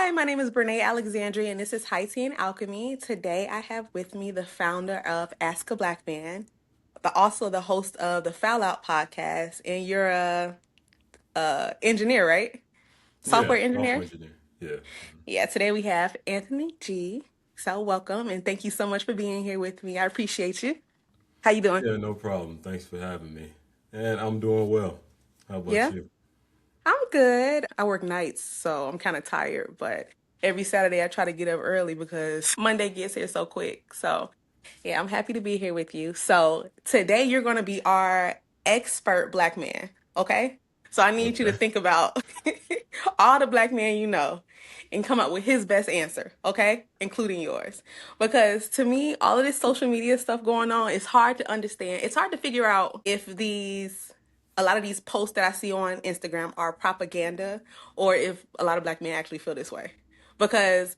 Hi, my name is Brene Alexandria, and this is High Tea and Alchemy. Today, I have with me the founder of Ask a Black Man, but also the host of the Fallout podcast. And you're a engineer, right? Yeah, Software engineer. software engineer. Yeah. Yeah. Today we have Anthony G. So welcome, and thank you so much for being here with me. I appreciate you. How you doing? Yeah, no problem. Thanks for having me. And I'm doing well. How about Yeah. you? I'm good. I work nights, so I'm kind of tired, but every Saturday I try to get up early because Monday gets here so quick. So, yeah, I'm happy to be here with you. So, today you're going to be our expert black man, okay? So, I need you to Okay. think about all the black men you know and come up with his best answer, okay? Including yours. Because to me, all of this social media stuff going on, it's hard to understand. It's hard to figure out if a lot of these posts that I see on Instagram are propaganda or if a lot of black men actually feel this way. Because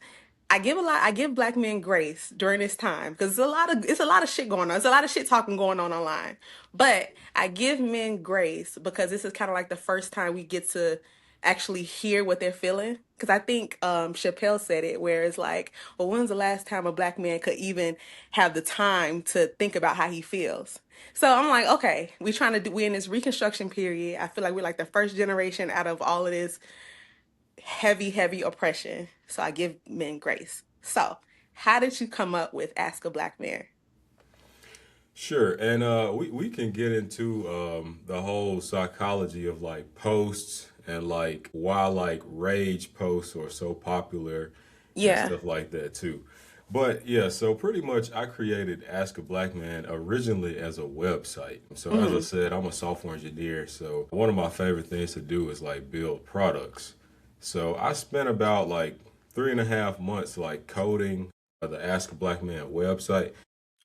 I give black men grace during this time because it's a lot of shit going on. It's a lot of shit talking going on online. But I give men grace because this is kind of like the first time we get to actually hear what they're feeling. Because I think Chappelle said it, where it's like, well, when's the last time a black man could even have the time to think about how he feels? So I'm like, okay, we're in this reconstruction period. I feel like we're like the first generation out of all of this heavy, heavy oppression. So I give men grace. So, how did you come up with Ask a Black Man? Sure. And we can get into the whole psychology of like posts and like why like rage posts are so popular and Yeah. stuff like that too. But yeah, so pretty much I created Ask a Black Man originally as a website. So as I Hmm. said, I'm a software engineer. So one of my favorite things to do is like build products. So I spent about like 3.5 months like coding the Ask a Black Man website.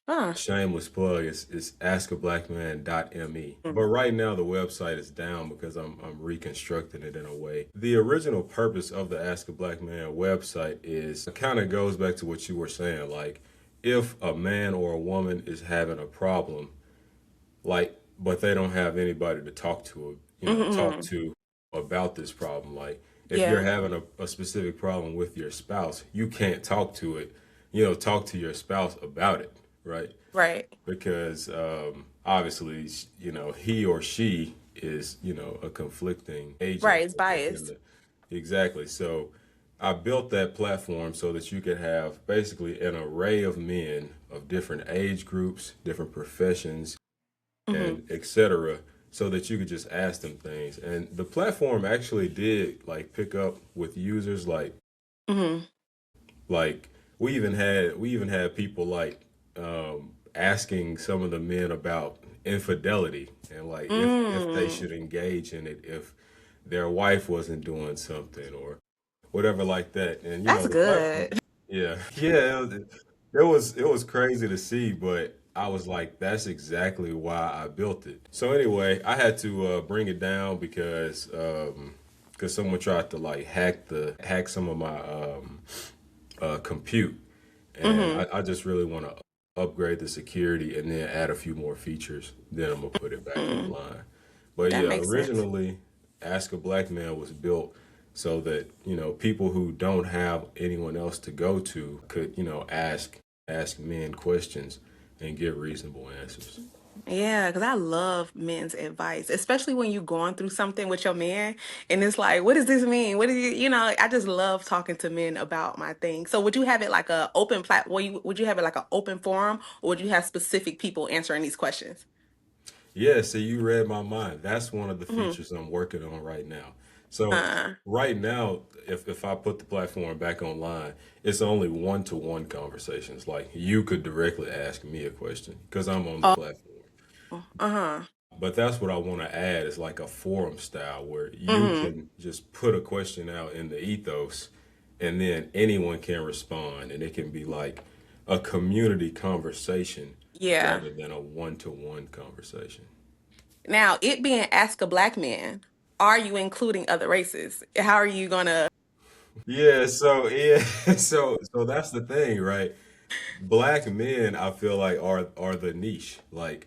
Huh. Shameless plug is askablackman.me. Mm. But right now the website is down because I'm reconstructing it in a way. The original purpose of the Ask a Black Man website is it kind of goes back to what you were saying. Like if a man or a woman is having a problem, like but they don't have anybody to talk to, talk Hmm. to about this problem. Like if you're Yeah. having a specific problem with your spouse, you can't talk to it, talk to your spouse about it, right? Right. Because obviously, he or she is, a conflicting agent Right. It's within biased. the exactly. So I built that platform so that you could have basically an array of men of different age groups, different professions, Hmm. and etc. So that you could just ask them things. And the platform actually did like pick up with users Hmm. like we even had people like asking some of the men about infidelity and like if they Mm. should engage in it if their wife wasn't doing something or whatever like that. And That's the platform, good. yeah, yeah, it was crazy to see, but I was like, that's exactly why I built it. So anyway, I had to bring it down because someone tried to like hack some of my compute, and Hmm. I just really want to upgrade the security and then add a few more features. Then I'm gonna put it back Mm. online. But That yeah, makes sense. originally, Ask a Black Man was built so that people who don't have anyone else to go to could ask men questions and get reasonable answers. Yeah, because I love men's advice, especially when you're going through something with your man and it's like, what does this mean? What do I just love talking to men about my thing. So would you have it like a open would you have it like an open forum or would you have specific people answering these questions? Yeah, so you read my mind. That's one of the Hmm. features I'm working on right now. So Uh, right now, if I put the platform back online, it's only one-to-one conversations. Like you could directly ask me a question because I'm on the oh, platform. uh-huh. But that's what I want to add is like a forum style where you Hmm. can just put a question out in the ethos and then anyone can respond and it can be like a community conversation Yeah. rather than a one-to-one conversation. Now, it being ask a black man, are you including other races? How are you gonna? Yeah, so that's the thing, right? Black men, I feel like are the niche. Like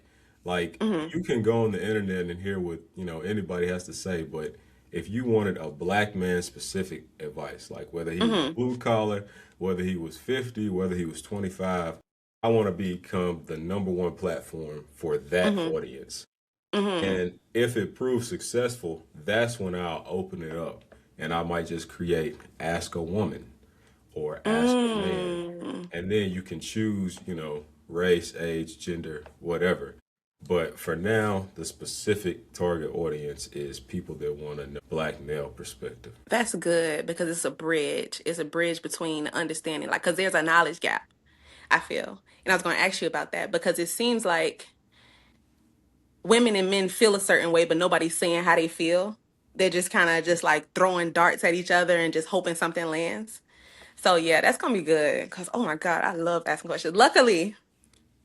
Hmm. you can go on the internet and hear what, anybody has to say, but if you wanted a black man specific advice, like whether he was Mm-hmm. blue collar, whether he was 50, whether he was 25, I want to become the number one platform for that Mm-hmm. audience. Mm-hmm. And if it proves successful, that's when I'll open it up and I might just create Ask a Woman or Ask a Man. Mm. And then you can choose, race, age, gender, whatever. But for now, the specific target audience is people that want a black male perspective. That's good because it's a bridge. It's a bridge between understanding, like, because there's a knowledge gap, I feel. And I was going to ask you about that because it seems like women and men feel a certain way, but nobody's saying how they feel. They're just kind of just like throwing darts at each other and just hoping something lands. So yeah, that's gonna be good. Because oh my God, I love asking questions. Luckily,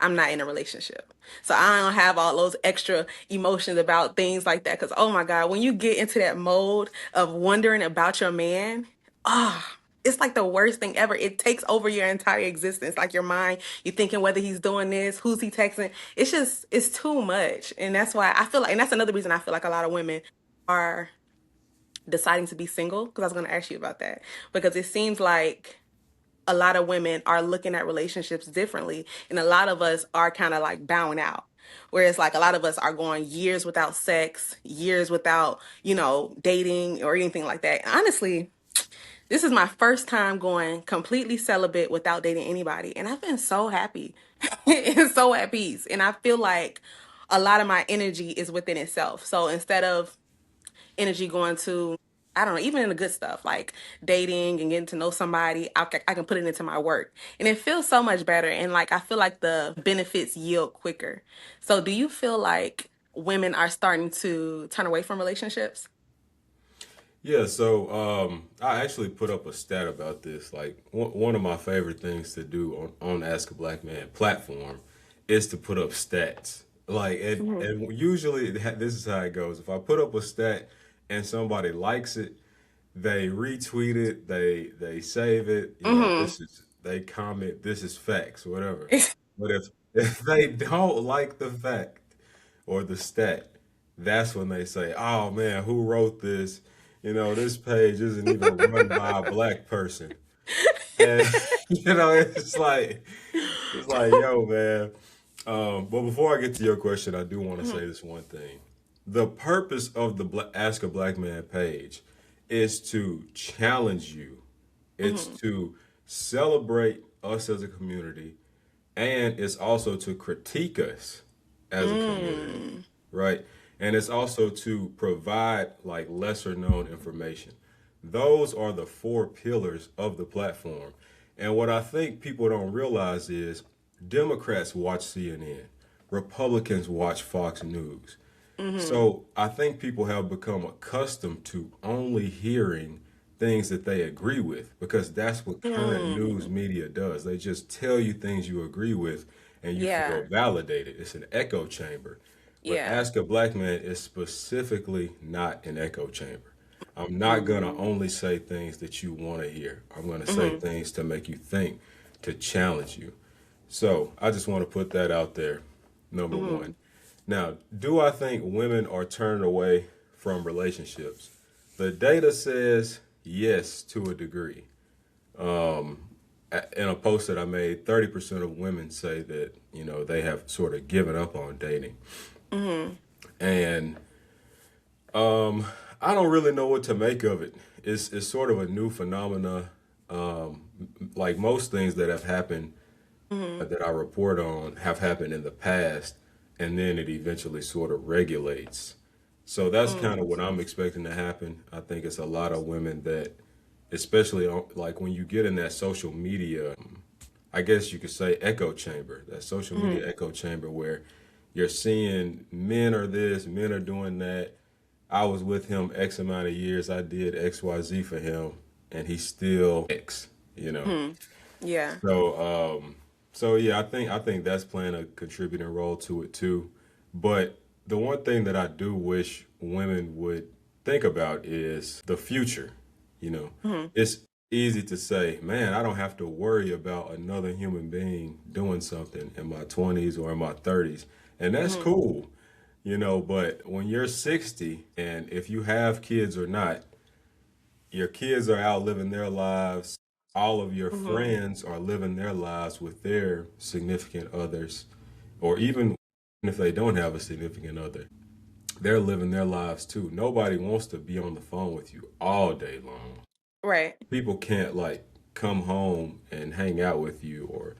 I'm not in a relationship. So I don't have all those extra emotions about things like that. Because, oh my God, when you get into that mode of wondering about your man, ah, it's like the worst thing ever. It takes over your entire existence, like your mind. You're thinking whether he's doing this, who's he texting. It's just, it's too much. And that's why I feel like, and that's another reason I feel like a lot of women are deciding to be single. Because I was going to ask you about that. Because it seems like a lot of women are looking at relationships differently and a lot of us are kind of like bowing out, whereas like a lot of us are going years without sex, years without dating or anything like that. Honestly, this is my first time going completely celibate without dating anybody, and I've been so happy and so at peace, and I feel like a lot of my energy is within itself. So instead of energy going to, I don't know, even in the good stuff like dating and getting to know somebody, I can put it into my work. And it feels so much better. And like, I feel like the benefits yield quicker. So, do you feel like women are starting to turn away from relationships? Yeah, so I actually put up a stat about this. Like one of my favorite things to do on Ask a Black Man platform is to put up stats. Like Hmm. and usually this is how it goes. If I put up a stat and somebody likes it, they retweet it, they save it. Hmm. This is they comment. This is facts, whatever. But if they don't like the fact or the stat, that's when they say, "Oh man, who wrote this? This page isn't even run by a black person." And it's like, yo, man. But before I get to your question, I do want to say this one thing. The purpose of the Ask a Black Man page is to challenge you. It's Hmm. to celebrate us as a community, and it's also to critique us as a community, Mm. right? And it's also to provide like lesser known information. Those are the four pillars of the platform. And what I think people don't realize is Democrats watch CNN, Republicans watch Fox News. Hmm. So I think people have become accustomed to only hearing things that they agree with because that's what current news Mm. media does. They just tell you things you agree with and you feel Yeah. validated. It's an echo chamber. But Yeah. Ask a Black Man is specifically not an echo chamber. I'm not going to Mm. only say things that you want to hear. I'm going to say Hmm. things to make you think, to challenge you. So I just want to put that out there, number one. Hmm. Now, do I think women are turning away from relationships? The data says yes to a degree. In a post that I made, 30% of women say that, they have sort of given up on dating. Hmm. And I don't really know what to make of it. It's sort of a new phenomena. Like most things that have happened Hmm. that I report on have happened in the past, and then it eventually sort of regulates. So that's kind of Hmm. what I'm expecting to happen. I think it's a lot of women that, especially like when you get in that social media, I guess you could say echo chamber, that social Hmm. media echo chamber where you're seeing men are this, men are doing that. I was with him X amount of years. I did XYZ for him, and he's still X, you know. Hmm. Yeah. So yeah, I think that's playing a contributing role to it too. But the one thing that I do wish women would think about is the future. You know, Hmm. it's easy to say, man, I don't have to worry about another human being doing something in my 20s or in my 30s, and that's Hmm. cool. But when you're 60 and if you have kids or not, your kids are out living their lives. All of your Hmm. friends are living their lives with their significant others, or even if they don't have a significant other, they're living their lives too. Nobody wants to be on the phone with you all day long. Right, People can't like come home and hang out with you or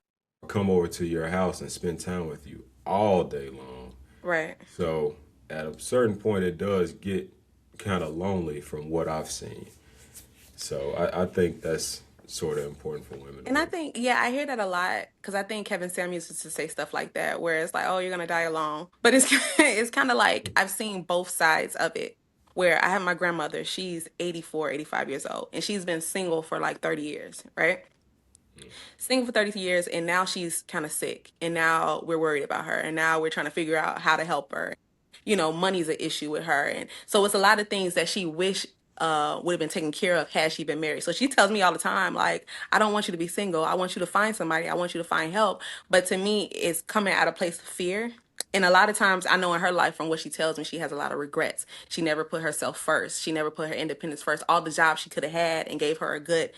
come over to your house and spend time with you all day long. right. So at a certain point, it does get kind of lonely from what I've seen. So I think that's sort of important for women to And I realize. think, yeah, I hear that a lot because I think Kevin Samuels used to say stuff like that, where it's like, "Oh, you're gonna die alone." But it's it's kind of like I've seen both sides of it. Where I have my grandmother, she's 84, 85 years old, and she's been single for like 30 years, right? Single for 30 years, and now she's kind of sick, and now we're worried about her, and now we're trying to figure out how to help her. Money's an issue with her, and so it's a lot of things that she wish would have been taken care of had she been married. So she tells me all the time, like, I don't want you to be single. I want you to find somebody. I want you to find help. But to me, it's coming out of a place of fear. And a lot of times, I know in her life, from what she tells me, she has a lot of regrets. She never put herself first. She never put her independence first. All the jobs she could have had and gave her a good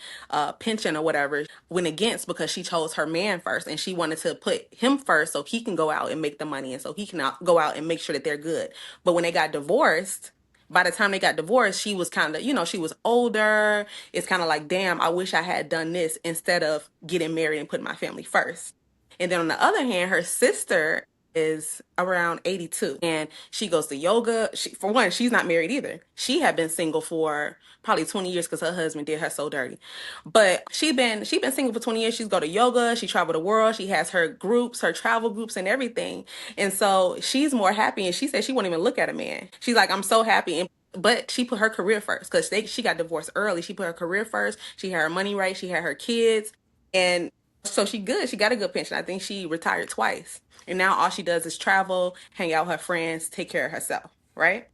pension or whatever went against because she chose her man first, and she wanted to put him first so he can go out and make the money and so he can go out and make sure that they're good. But when they got divorced, by the time they got divorced, she was kind of, she was older. It's kind of like, damn, I wish I had done this instead of getting married and putting my family first. And then on the other hand, her sister is around 82 and she goes to yoga. For one, she's not married either. She had been single for probably 20 years because her husband did her so dirty. But she been single for 20 years. She's go to yoga, she traveled the world, she has her groups, her travel groups and everything. And so she's more happy, and she said she won't even look at a man. She's like, I'm so happy. And but she put her career first because she got divorced early. She put her career first. She had her money right. She had her kids, and so she good. She got a good pension. I think she retired twice, and now all she does is travel, hang out with her friends, take care of herself. Right.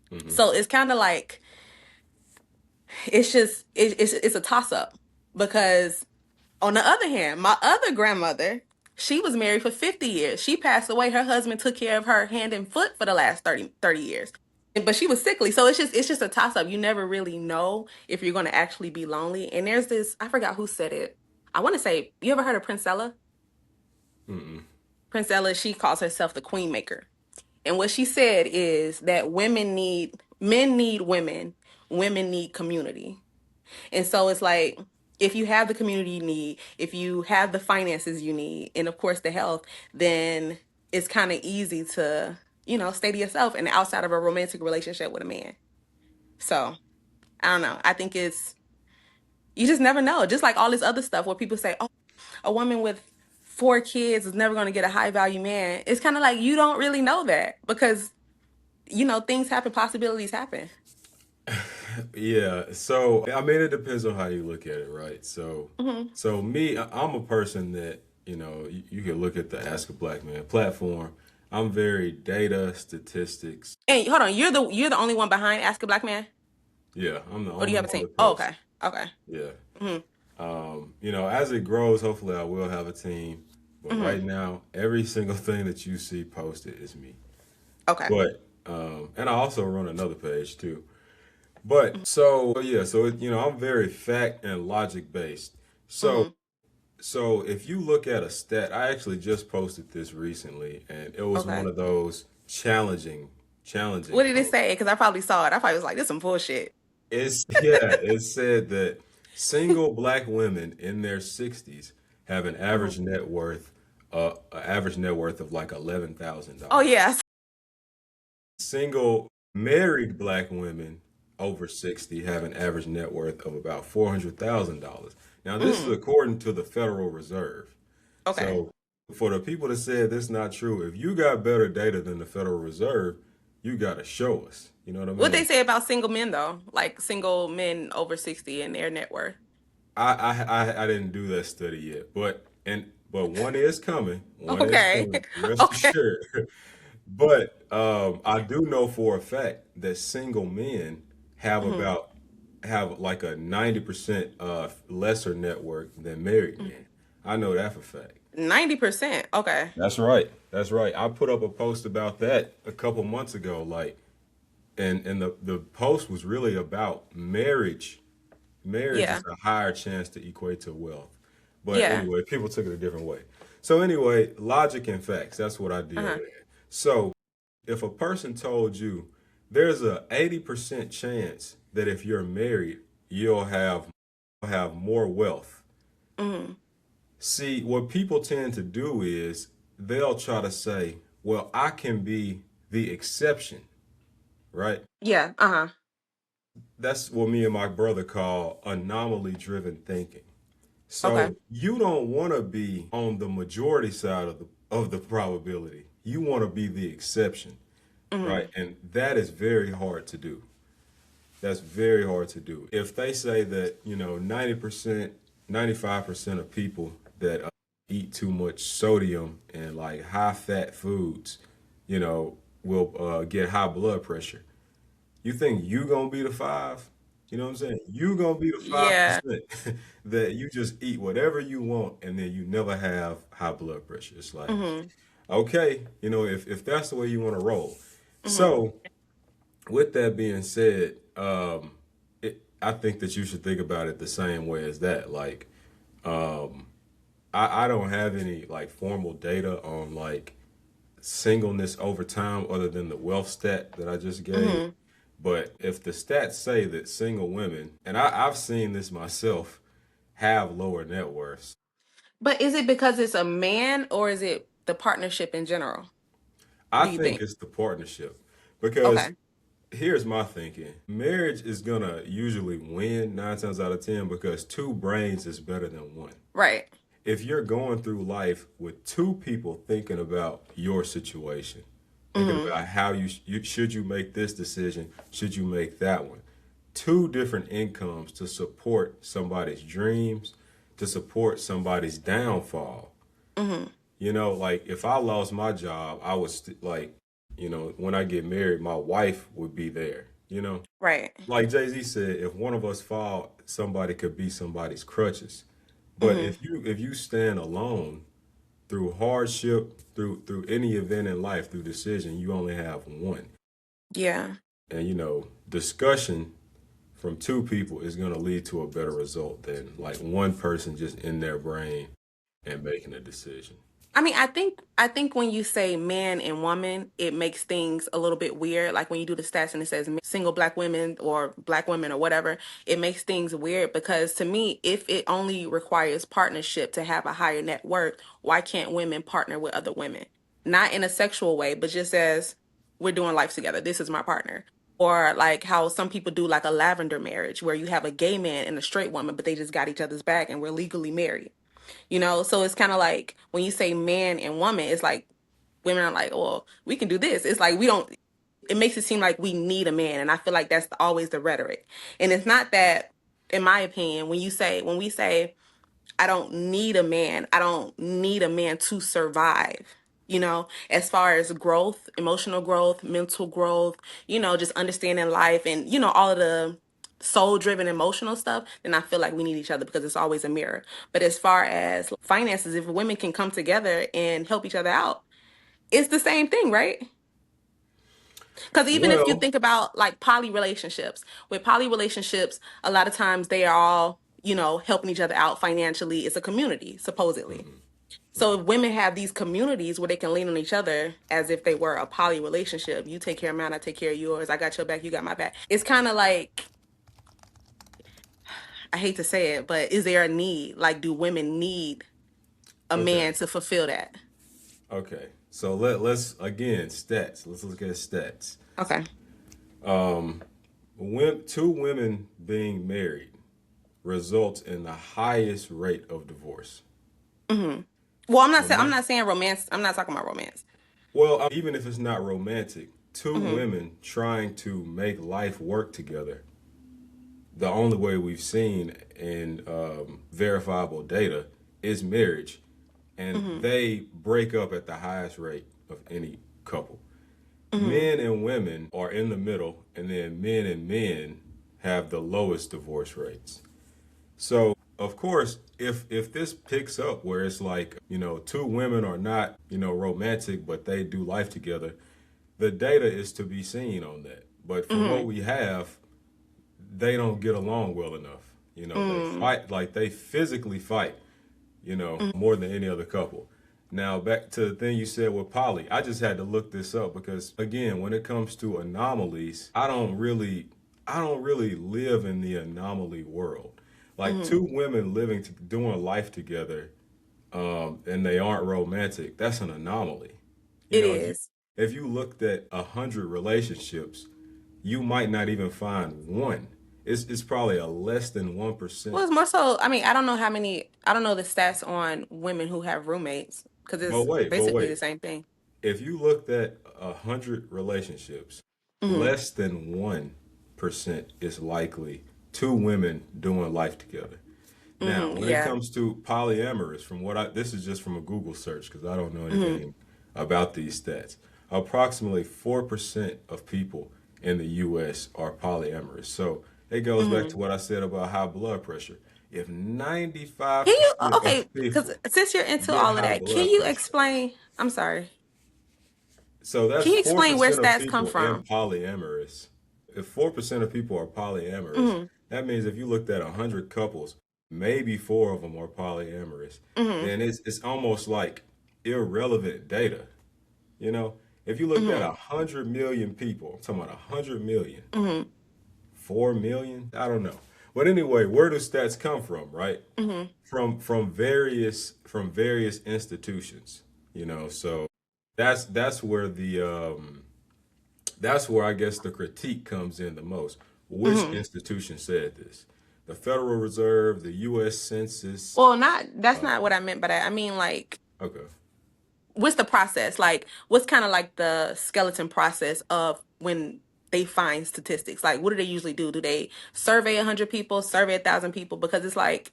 Hmm. So it's kind of like it's just it's a toss up because on the other hand, my other grandmother, she was married for 50 years. She passed away. Her husband took care of her hand and foot for the last 30 years. But she was sickly. So it's just a toss up. You never really know if you're going to actually be lonely. And there's this, I forgot who said it. I want to say, you ever heard of Princella? Mm-mm. Princella, she calls herself the queen maker. And what she said is that men need women need community. And so it's like, if you have the community you need, if you have the finances you need, and of course the health, then it's kind of easy to, stay to yourself and outside of a romantic relationship with a man. So I don't know. I think you just never know. Just like all this other stuff where people say, oh, a woman with 4 kids is never going to get a high value man. It's kind of like you don't really know that because, things happen, possibilities happen. Yeah. So I mean, it depends on how you look at it, right? So, Hmm. so me, I'm a person that you can look at the Ask a Black Man platform. I'm very data statistics. And hold on, you're the only one behind Ask a Black Man? Yeah, I'm the Or do you only have a one team? that Oh, posts. okay. Okay. Yeah. Hmm. As it grows, hopefully I will have a team. But Hmm. right now, every single thing that you see posted is me. Okay. But and I also run another page too. But so yeah, so I'm very fact and logic based. So Hmm. so if you look at a stat, I actually just posted this recently, and it was one Okay. of those challenging What did it posts. say? Because I probably saw it. I probably was like, this some bullshit. It said that single black women in their 60s have Hmm. an average net worth of like Oh, $11,000. yeah. Single married black women over 60 have an average net worth of about $400,000. Now, this is Hmm. according to the Federal Reserve. Okay. So, for the people that said this is not true, if you got better data than the Federal Reserve, you got to show us. You know what I What they mean? say about single men, though? Like single men over 60 and their net worth. I didn't do that study yet, but one is coming. One is Okay. coming. Rest Okay. assured. But I do know for a fact that single men have Hmm. about have like a 90% lesser net worth than married men. I know that for a fact. 90%. Okay. That's right. That's right. I put up a post about that a couple months ago, like, and the post was really about marriage. Marriage Yeah. is a higher chance to equate to wealth. But Yeah. anyway, people took it a different way. So anyway, logic and facts, that's what I deal Uh-huh. with. So if a person told you there's a 80% chance that if you're married, you'll have more wealth. Hmm. See, what people tend to do is they'll try to say, well, I can be the exception, right? Yeah. Uh-huh. That's what me and my brother call anomaly driven thinking. Okay. So you don't want to be on the majority side of the probability. You want to be the exception, right? Hmm. And that is very hard to do. That's very hard to do. If they say that, 90%, 95% of people that eat too much sodium and like high fat foods, will get high blood pressure. You think you gonna be the five? You know what I'm saying? You gonna be the five Yeah. percent that you just eat whatever you want and then you never have high blood pressure. It's like, Hmm. okay, if that's the way you want to roll. Hmm. So with that being said, I think that you should think about it the same way as that. Like, I don't have any like formal data on like singleness over time other than the wealth stat that I just gave. Hmm. But if the stats say that single women, and I've seen this myself, have lower net worths, But is it because it's a man or is it the partnership in general? I Do you think think? it's the partnership. Because Okay. here's my thinking: marriage is gonna usually win 9 times out of 10 because two brains is better than one. Right. If you're going through life with two people thinking about your situation, thinking Hmm. about how you should you make this decision, should you make that one, two different incomes to support somebody's dreams, to support somebody's downfall. Hmm. Like if I lost my job, I was like, when I get married, my wife would be there. Right. Like Jay-Z said, if one of us fall, somebody could be somebody's crutches. But Hmm. if you stand alone through hardship, through any event in life, through decision, you only have one. Yeah. And discussion from two people is going to lead to a better result than like one person just in their brain and making a decision. I mean, I think when you say man and woman, it makes things a little bit weird. Like when you do the stats and it says single black women or black women or whatever, it makes things weird because to me, if it only requires partnership to have a higher net worth, why can't women partner with other women? Not in a sexual way, but just as we're doing life together. This is my partner. Or like how some people do like a lavender marriage where you have a gay man and a straight woman, but they just got each other's back and we're legally married. So it's kind of like when you say man and woman, it's like women are like, well, we can do this. It's like we don't, it makes it seem like we need a man. And I feel like that's always the rhetoric. And it's not that, in my opinion, when we say, I don't need a man. I don't need a man to survive. As far as growth, emotional growth, mental growth, just understanding life and, all of the soul driven emotional stuff, then I feel like we need each other because it's always a mirror. But as far as finances, if women can come together and help each other out, it's the same thing, right? Because even if you Well, think about like poly relationships, with poly relationships, a lot of times they are all, helping each other out financially. It's a community, supposedly. mhm, So mhm. if women have these communities where they can lean on each other as if they were a poly relationship, you take care of mine, I take care of yours, I got your back, you got my back. It's kind of like, I hate to say it, but is there a need? Like, do women need a Okay, man to fulfill that? okay. So let's again stats. Let's look at stats. Okay. When two women being married results in the highest rate of divorce. Hmm. Well, I'm Roman- not saying romance. I'm not talking about romance. Well, even if it's not romantic, two Hmm. women trying to make life work together, the only way we've seen in verifiable data is marriage, and Hmm. they break up at the highest rate of any couple. Hmm. Men and women are in the middle, and then men and men have the lowest divorce rates. So of course, if this picks up where it's like, two women are not, romantic, but they do life together, the data is to be seen on that. But from what Mm-hmm. we have, they don't get along well enough. They Mm-hmm. fight, like they physically fight, more than any other couple. Now, back to the thing you said with poly, I just had to look this up because again, when it comes to anomalies, I don't really live in the anomaly world. Like Mm-hmm. two women doing life together, and they aren't romantic, that's an anomaly. You It know, if you is. if you looked at 100 relationships, you might not even find one. It's probably a less than 1%. Well, it's more so. I mean, I don't know how many. I don't know the stats on women who have roommates because But it's wait, but basically the wait. same thing. If you looked at 100 relationships, Mm-hmm. less than 1% is likely two women doing life together. Now, Mm-hmm. when it Yeah. comes to polyamorous, this is just from a Google search because I don't know Mm-hmm. anything about these stats. Approximately 4% of people in the US are polyamorous. So it goes back Mm-hmm. to what I said about high blood pressure. If Can you? 95% of Okay, because people since you're into get all of high that, can blood you pressure, explain? I'm sorry. so that's Can you four explain where percent of stats come people in from? polyamorous. If 4% of people are polyamorous, Mm-hmm. that means if you looked at 100 couples, maybe four of them are polyamorous. Mm-hmm. Then it's almost like irrelevant data. You know, if you looked at Mm-hmm. 100 million people, I'm talking about 100 million, Mm-hmm. 4 million, I don't know. But anyway, where do stats come from, right? Mm-hmm. From various institutions. So that's where I guess the critique comes in the most. Which Mm-hmm. institution said this? The Federal Reserve, the U.S. Census. Well, not that's Uh, not what I meant by that. I mean, like, okay. what's the process? Like, what's kind of like the skeleton process of when they find statistics? Like, what do they usually do? Do they survey 100 people, survey 1,000 people? Because it's like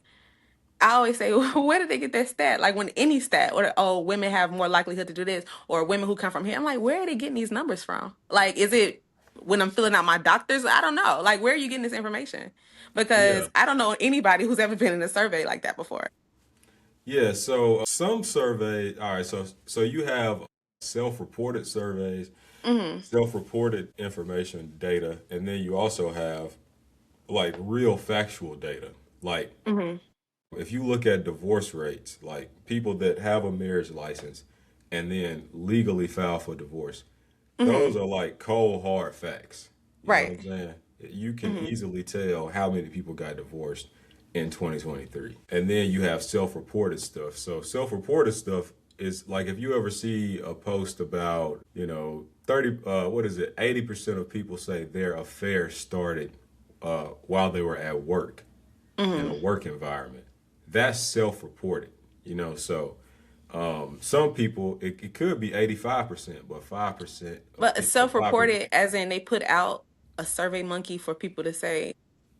I always say, where did they get that stat? Like when any stat, or oh, women have more likelihood to do this, or women who come from here. I'm like, where are they getting these numbers from? Like, is it when I'm filling out my doctors? I don't know. Like, where are you getting this information? Yeah. Because I don't know anybody who's ever been in a survey like that before. Yeah. So some surveys. All right. So you have self-reported surveys, Hmm. self-reported information data, and then you also have like real factual data. Like Hmm. if you look at divorce rates, like people that have a marriage license and then legally file for divorce, those Hmm. are like cold hard facts. You know what Right. I'm saying? You can Hmm. easily tell how many people got divorced in 2023. And then you have self-reported stuff. So self-reported stuff is like if you ever see a post about, 30 what is it? 80% of people say their affair started while they were at work in a Hmm. work environment. That's self-reported, so some people it could be 85%, but 5% of But people, 5%. self-reported, as in they put out a survey monkey for people to say,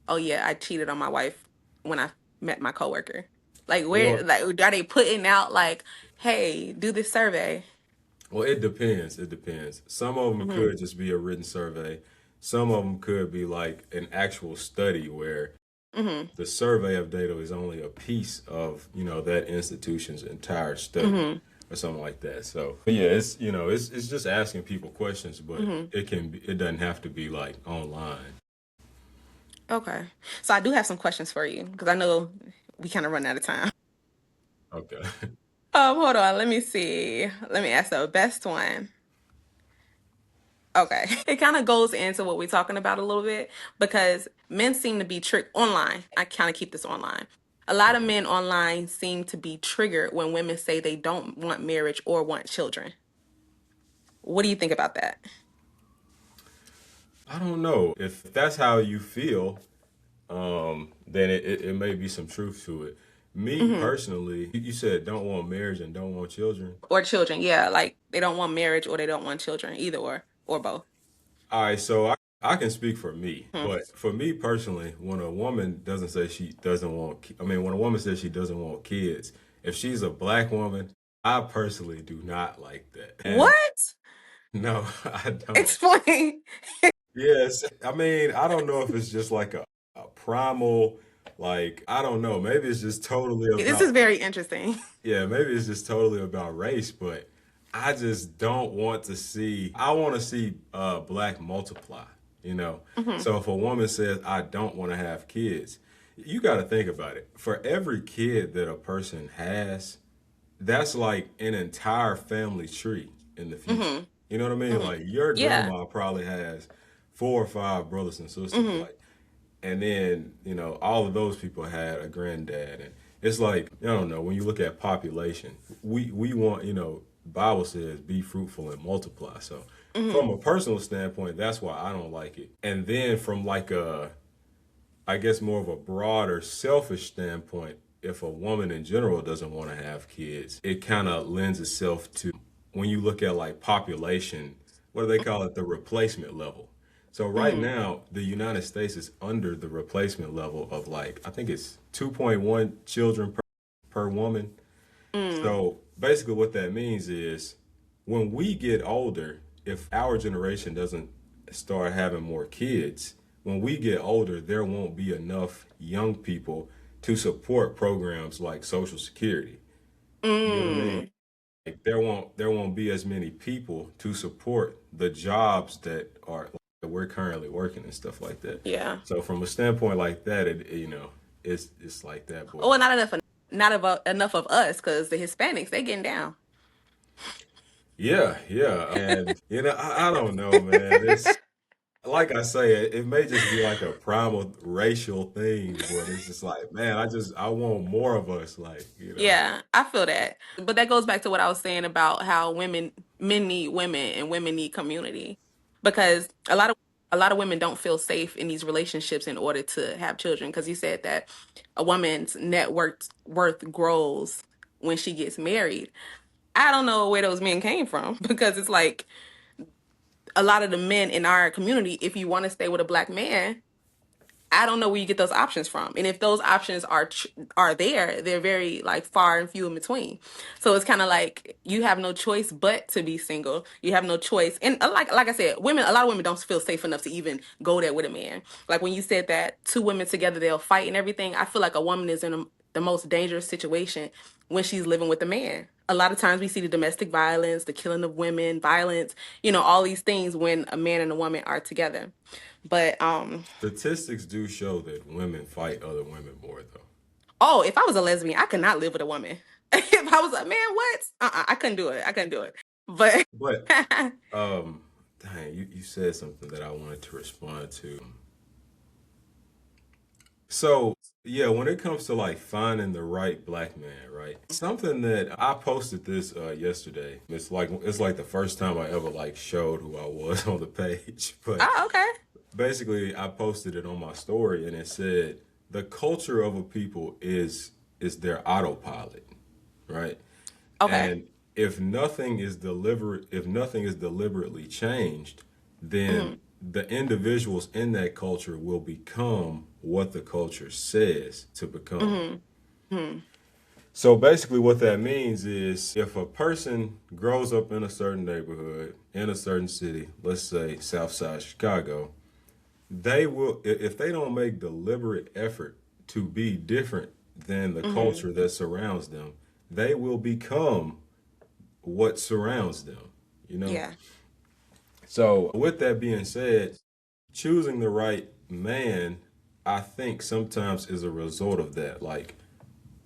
"Oh yeah, I cheated on my wife when I met my coworker." Like where, Well, like are they putting out like, "Hey, do this survey"? well, it depends. It depends. Some of them Hmm. could just be a written survey. Some of them could be like an actual study where Hmm. the survey of data is only a piece of, that institution's entire study Hmm. or something like that. So, but yeah, it's just asking people questions, but Hmm. it doesn't have to be like online. Okay. So I do have some questions for you because I know we kind of run out of time. Okay. Hold on. Let me see. Let me ask the best one. Okay. It kind of goes into what we're talking about a little bit because men seem to be tricked online. I kind of keep this online. A lot of Okay. men online seem to be triggered when women say they don't want marriage or want children. What do you think about that? I don't know if that's how you feel. Then it may be some truth to it. Me Hmm. personally, you said don't want marriage and don't want children. Or children. Yeah, like they don't want marriage or they don't want children, either or both. All right, so I can speak for me, Hmm. but for me personally, when a woman doesn't say she doesn't want, I mean, when a woman says she doesn't want kids, if she's a black woman, I personally do not like that. And What? no, I don't. Explain. Yes, I mean, I don't know if it's just like a primal. Like, I don't know. Maybe it's just totally This is about, very interesting. yeah, maybe it's just totally about race, but I just don't want to see, I want to see black multiply, you know? Hmm. So if a woman says, I don't want to have kids, you got to think about it. For every kid that a person has, that's like an entire family tree in the future. Hmm. You know what I mean? Hmm. Like your Yeah. grandma probably has 4 or 5 brothers and sisters. Hmm. Like, and then all of those people had a granddad, and it's like I don't know. When you look at population, we want the Bible says be fruitful and multiply. So from Hmm. a personal standpoint, that's why I don't like it. And then from like a I guess more of a broader selfish standpoint, if a woman in general doesn't want to have kids, it kind of lends itself to when you look at like population, what do they call it? The replacement level. So right Hmm. now, the United States is under the replacement level of like I think it's 2.1 children per woman. Mm. So basically, what that means is when we get older, if our generation doesn't start having more kids, when we get older, there won't be enough young people to support programs like Social Security. You know what I mean? Mm. Like there won't be as many people to support the jobs that we're currently working and stuff like that. Yeah. So from a standpoint like that, it's like that. But Oh, not enough. Not enough of us, because the Hispanics they getting down. yeah, yeah, and I don't know, man. It's like I say, it may just be like a primal racial thing, but it's just like, man, I want more of us, like. Yeah, I feel that. But that goes back to what I was saying about how men need women and women need community. Because a lot of women don't feel safe in these relationships in order to have children. Because you said that a woman's net worth grows when she gets married. I don't know where those men came from because it's like a lot of the men in our community, if you want to stay with a black man, I don't know where you get those options from. And if those options are there, they're very like far and few in between. So it's kind of like you have no choice but to be single. You have no choice. And like I said, a lot of women don't feel safe enough to even go there with a man. Like when you said that two women together they'll fight and everything, I feel like a woman is in the most dangerous situation when she's living with a man. A lot of times we see the domestic violence, the killing of women, violence, all these things when a man and a woman are together. But Statistics do show that women fight other women more, though. oh, if I was a lesbian, I could not live with a woman. If I was a man, what? I couldn't do it. I couldn't do it. But But dang, you said something that I wanted to respond to. So yeah, when it comes to like finding the right black man, right? Something that I posted this yesterday. It's like the first time I ever like showed who I was on the page. But oh, okay, basically I posted it on my story and it said the culture of a people is their autopilot, right? okay. And if nothing is deliberately changed, then Hmm. the individuals in that culture will become what the culture says to become. Hmm. Hmm. So basically what that means is if a person grows up in a certain neighborhood, in a certain city, let's say Southside Chicago, they will if they don't make deliberate effort to be different than the Hmm. culture that surrounds them, they will become what surrounds them, you know? Yeah. So, with that being said, choosing the right man, I think sometimes is a result of that. Like,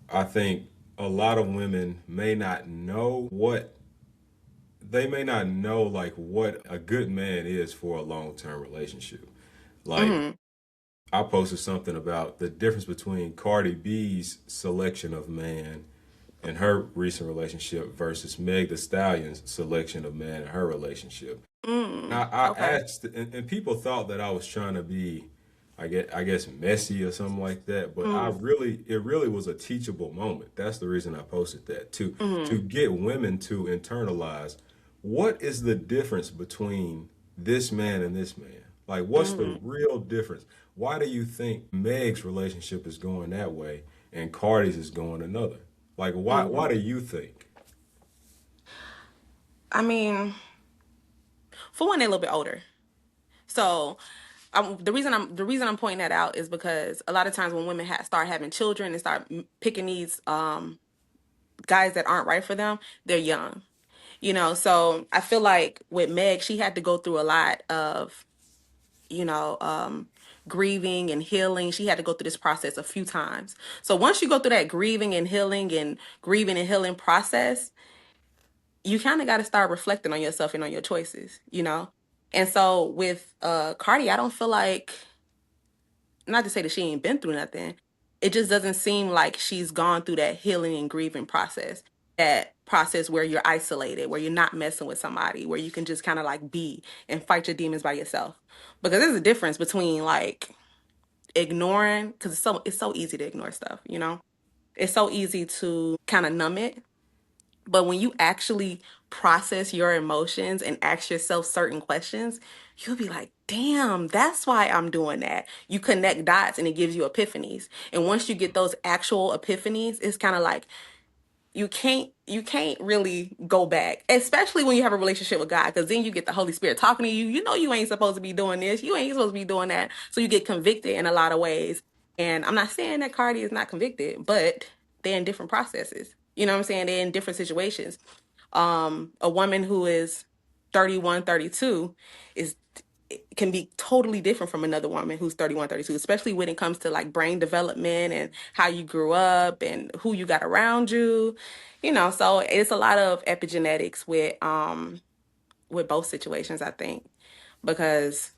I think a lot of women may not know like what a good man is for a long-term relationship. Like, Hmm. I posted something about the difference between Cardi B's selection of man in her recent relationship versus Meg the Stallion's selection of man in her relationship. Mm. I Okay. asked, and people thought that I was trying to be, I guess messy or something like that. But Mm. it really was a teachable moment. That's the reason I posted that to Hmm. get women to internalize what is the difference between this man and this man. Like, what's the Hmm. real difference? Why do you think Meg's relationship is going that way and Cardi's is going another? Like, why Hmm. do you think? I mean, for one, they're a little bit older. So The reason I'm pointing that out is because a lot of times when women start having children and start picking these guys that aren't right for them, they're young. So I feel like with Meg, she had to go through a lot of, you know, grieving and healing. She had to go through this process a few times. So once you go through that grieving and healing process, you kind of got to start reflecting on yourself and on your choices. And so with Cardi, I don't feel like, not to say that she ain't been through nothing. It just doesn't seem like she's gone through that healing and grieving process. That process where you're isolated, where you're not messing with somebody, where you can just kind of like be and fight your demons by yourself. Because there's a difference between like ignoring, because it's so easy to ignore stuff. It's so easy to kind of numb it. But when you actually process your emotions and ask yourself certain questions, you'll be like, damn, that's why I'm doing that. You connect dots and it gives you epiphanies. And once you get those actual epiphanies, it's kind of like you can't really go back, especially when you have a relationship with God, because then you get the Holy Spirit talking to you. You know you ain't supposed to be doing this. You ain't supposed to be doing that. So you get convicted in a lot of ways. And I'm not saying that Cardi is not convicted, but they're in different processes. You know what I'm saying? They're in different situations. A woman who is 31, 32 is can be totally different from another woman who's 31, 32, especially when it comes to like brain development and how you grew up and who you got around you. So it's a lot of epigenetics with both situations, I think. Because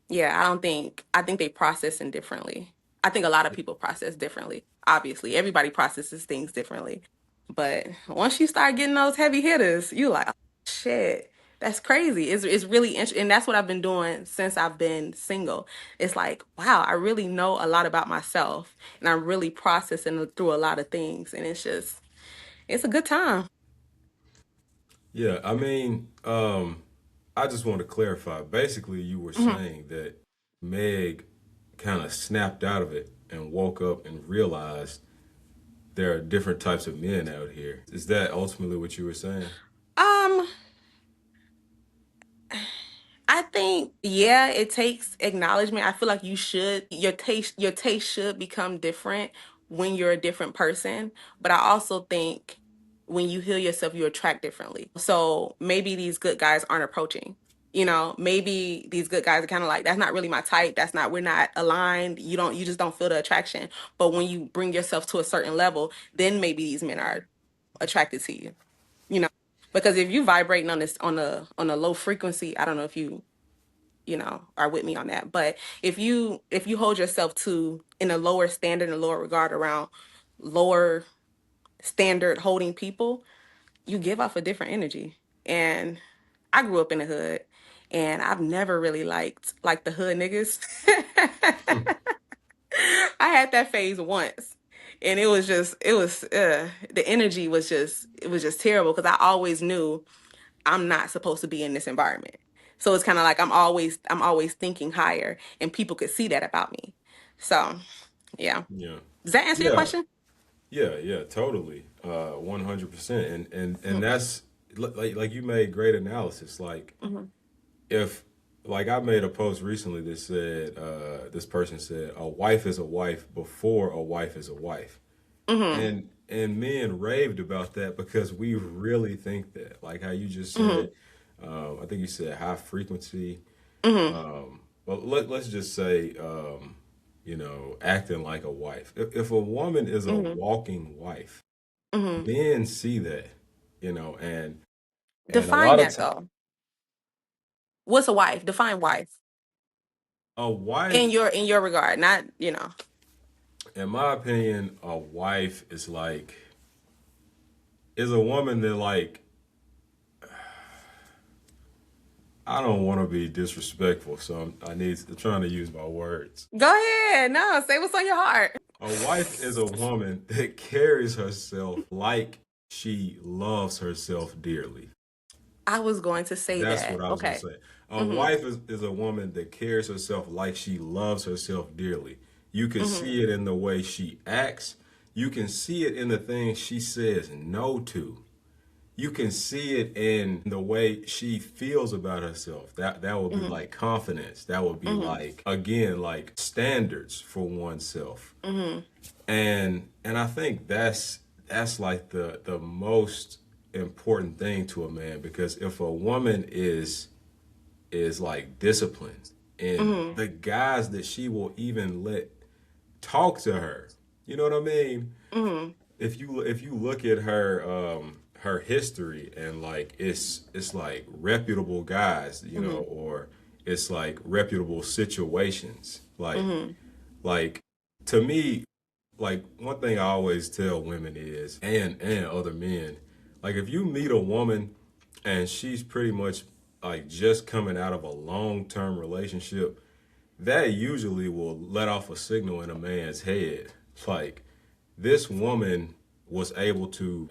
yeah, I think they processing differently. I think a lot of people process differently. Obviously, everybody processes things differently. But once you start getting those heavy hitters, you like, oh, shit, that's crazy. It's really interesting, and that's what I've been doing since I've been single. It's like, wow, I really know a lot about myself, and I'm really processing through a lot of things, and it's a good time. Yeah, I mean, I just want to clarify. Basically, you were Hmm. saying that Meg kind of snapped out of it and woke up and realized there are different types of men out here. Is that ultimately what you were saying? Um, I think, yeah, it takes acknowledgement. I feel like your taste should become different when you're a different person. But I also think when you heal yourself, you attract differently. So maybe these good guys aren't approaching. Maybe these good guys are kind of like, that's not really my type. We're not aligned. You just don't feel the attraction. But when you bring yourself to a certain level, then maybe these men are attracted to you. You know, because if you vibrating on a low frequency, I don't know if you are with me on that. But if you hold yourself to in a lower standard and lower regard around lower standard holding people, you give off a different energy. And I grew up in the hood, and I've never really liked the hood niggas. I had that phase once. And the energy was just terrible because I always knew I'm not supposed to be in this environment. So it's kind of like I'm always thinking higher, and people could see that about me. So, yeah. Yeah. Does that answer your Yeah. question? Yeah, totally. 100%. And Mm-hmm. that's like you made great analysis. Like Mm-hmm. if like I made a post recently that said this person said a wife is a wife before a wife is a wife. Mm-hmm. And men raved about that because we really think that. Like how you just Mm-hmm. said, I think you said high frequency. Mm-hmm. But let's just say, acting like a wife. If a woman is a Mm-hmm. walking wife, Mm-hmm. men see that, and a Define lot of that time, though. What's a wife? Define wife a in wife, your regard, not. in my opinion, a wife is a woman that like I don't want to be disrespectful, so I'm trying to use my words. Go ahead. No, say what's on your heart. A wife is a woman that carries herself like she loves herself dearly. I was going to say That's what that. I was gonna Okay. say. A Mm-hmm. wife is a woman that carries herself like she loves herself dearly. You can Mm-hmm. see it in the way she acts. You can see it in the things she says no to. you can see it in the way she feels about herself. That would be Hmm. like confidence. That would be Hmm. like, again, like standards for oneself. Hmm. And I think that's like the most important thing to a man, because if a woman is like disciplined, and Hmm. the guys that she will even let talk to her, you know what I mean? Hmm. If you look at her history, and like it's like reputable guys, Hmm. or it's like reputable situations, Hmm. like to me, like one thing I always tell women is, and other men, like if you meet a woman and she's pretty much like just coming out of a long-term relationship, that usually will let off a signal in a man's head. Like, this woman was able to,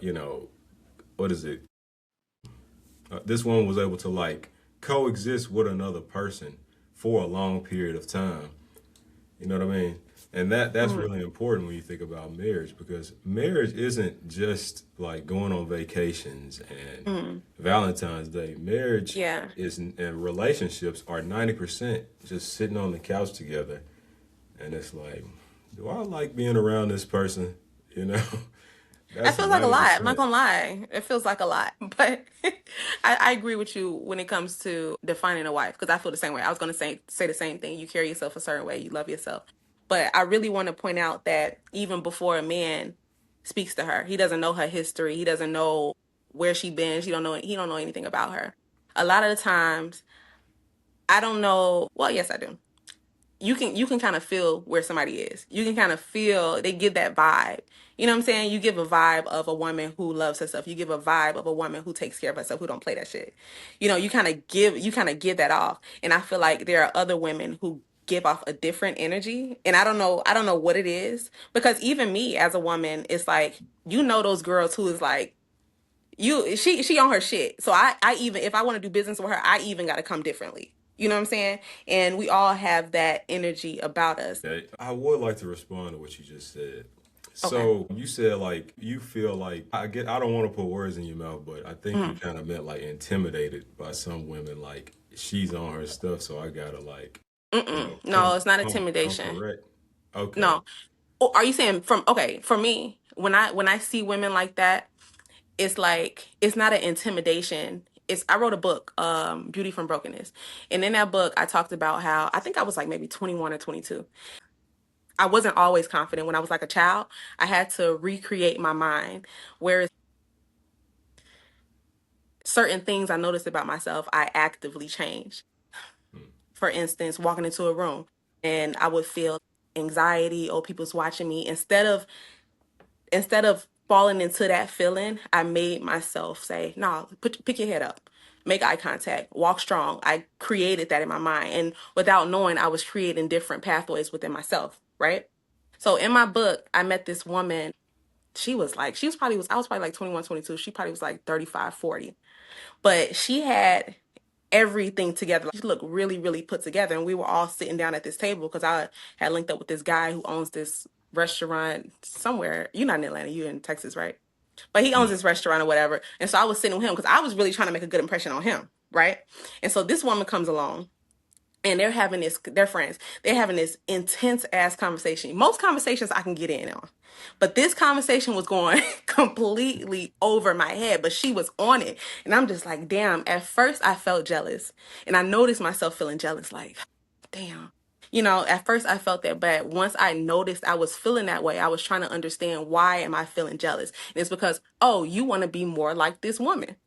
what is it? This woman was able to like coexist with another person for a long period of time. You know what I mean? And that's Hmm. really important when you think about marriage, because marriage isn't just like going on vacations and Hmm. Valentine's Day. Marriage Yeah. is, and relationships are 90% just sitting on the couch together, and it's like, do I like being around this person? You know, That that's feels like a lot. I'm not 90%. gonna lie. It feels like a lot. But I agree with you when it comes to defining a wife, because I feel the same way. I was gonna say the same thing. You carry yourself a certain way, you love yourself. But I really want to point out that even before a man speaks to her, he doesn't know her history. He doesn't know where she been. He don't know anything about her. A lot of the times I don't know. Well, yes, I do. You can kind of feel where somebody is. You can kind of feel they give that vibe. You know what I'm saying? You give a vibe of a woman who loves herself. You give a vibe of a woman who takes care of herself, who don't play that shit. You kind of give that off. And I feel like there are other women who give off a different energy. And I don't know what it is. Because even me as a woman, it's like, those girls who is like, she on her shit. So I even if I want to do business with her, I even got to come differently. You know what I'm saying? And we all have that energy about us. Okay, I would like to respond to what you just said. Okay. So you said like you feel like, I don't want to put words in your mouth, but I think you Mm. kind of meant like intimidated by some women, like she's on her stuff, so I gotta like, Mm-mm. No, come it's not come intimidation. correct. Okay. No. Oh, are you saying from okay, for me, when I see women like that, it's like it's not an intimidation. It's I wrote a book, Beauty from Brokenness. And in that book I talked about how I think I was like maybe 21 or 22. I wasn't always confident when I was like a child. I had to recreate my mind. Whereas certain things I noticed about myself, I actively changed. Hmm. For instance, walking into a room and I would feel anxiety or people's watching me. Instead of falling into that feeling, I made myself say, "No, pick your head up, make eye contact, walk strong." I created that in my mind, and without knowing, I was creating different pathways within myself. Right. So in my book, I met this woman. I was probably like 21, 22. She probably was like 35, 40. But she had everything together. Like, she looked really, really put together. And we were all sitting down at this table because I had linked up with this guy who owns this restaurant somewhere. You're not in Atlanta, you're in Texas, right? But he owns Yeah. this restaurant or whatever. And so I was sitting with him because I was really trying to make a good impression on him, right? And so this woman comes along and they're friends, they're having this intense ass conversation. Most conversations I can get in on, but this conversation was going completely over my head, but she was on it. And I'm just like, damn. At first I felt jealous, and I noticed myself feeling jealous, like, damn. At first I felt that, but once I noticed I was feeling that way, I was trying to understand, why am I feeling jealous? And it's because, oh, you want to be more like this woman.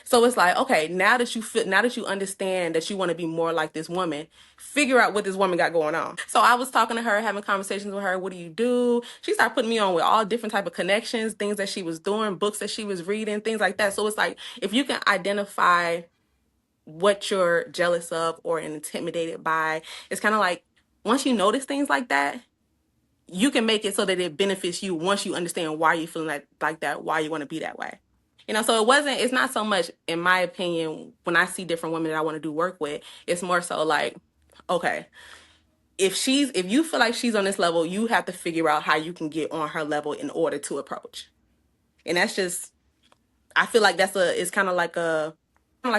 So it's like, okay, now that you understand that you want to be more like this woman, figure out what this woman got going on. So I was talking to her, having conversations with her. What do you do? She started putting me on with all different type of connections, things that she was doing, books that she was reading, things like that. So it's like, if you can identify what you're jealous of or intimidated by, it's kind of like, once you notice things like that, you can make it so that it benefits you once you understand why you're feeling like that, why you want to be that way. So it's not so much, in my opinion, when I see different women that I want to do work with, it's more so like, okay, if you feel like she's on this level, you have to figure out how you can get on her level in order to approach. And that's just I feel like that's a it's kind of like a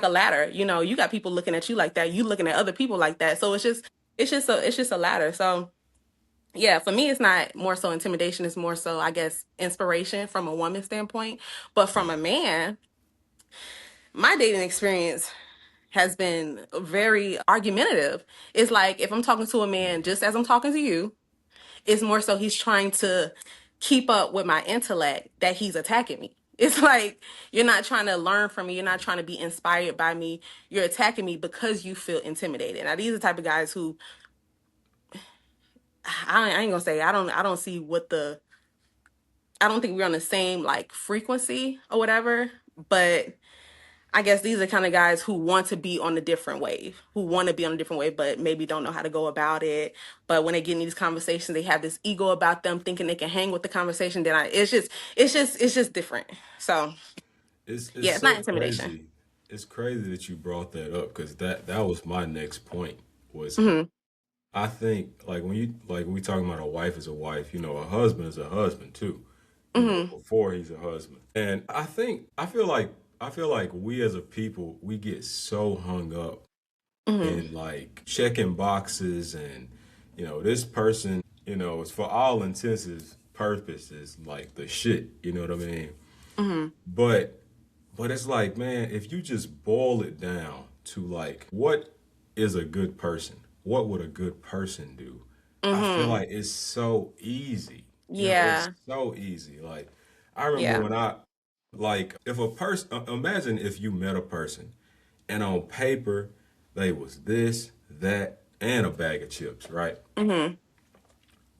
ladder. You know, you got people looking at you like that, you looking at other people like that. So it's just a ladder. So yeah, for me it's not more so intimidation, it's more so I guess inspiration from a woman's standpoint. But from a man, my dating experience has been very argumentative. It's like if I'm talking to a man just as I'm talking to you, it's more so he's trying to keep up with my intellect that he's attacking me. It's like you're not trying to learn from me. You're not trying to be inspired by me. You're attacking me because you feel intimidated. Now these are the type of guys who I ain't gonna say I don't see what the I don't think we're on the same like frequency or whatever. But I guess these are kind of guys who want to be on a different wave, who want to be on a different wave, but maybe don't know how to go about it. But when they get in these conversations, they have this ego about them, thinking they can hang with the conversation. It's just different. So It's yeah, it's so not intimidation. crazy. It's crazy that you brought that up because that was my next point. Was Hmm. I think like when we talking about a wife as a wife, a husband is a husband too. Hmm. Before he's a husband. And I feel like we as a people we get so hung up Hmm. in like checking boxes and this person, is for all intensive purposes like the shit, you know what I mean? Hmm. But it's like, man, if you just boil it down to like what is a good person? What would a good person do? I feel Hmm. like it's so easy. It's Yeah. so easy. Like I remember Yeah. when I like if a person imagine if you met a person and on paper they was this, that, and a bag of chips, right? Hmm.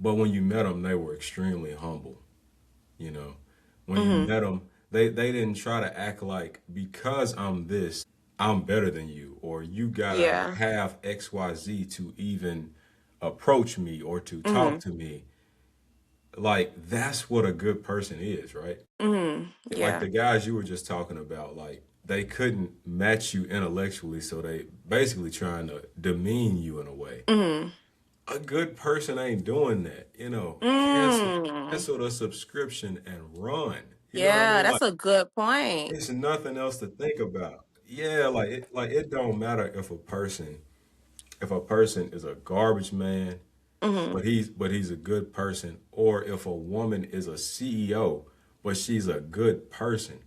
But when you met them, they were extremely humble. You know, when you Hmm. met them, they didn't try to act like because I'm this, I'm better than you, or you gotta Yeah. have XYZ to even approach me or to talk Hmm. to me. Like that's what a good person is, right? Hmm. Like Yeah. the guys you were just talking about, like they couldn't match you intellectually, so they basically trying to demean you in a way. Hmm. A good person ain't doing that. Cancel Mm. cancel the subscription and run. You know what I Yeah, mean? that's Like a good point. it's nothing else to think about. Yeah, like it don't matter if a person is a garbage man, Hmm. but he's a good person, or if a woman is a CEO, but she's a good person.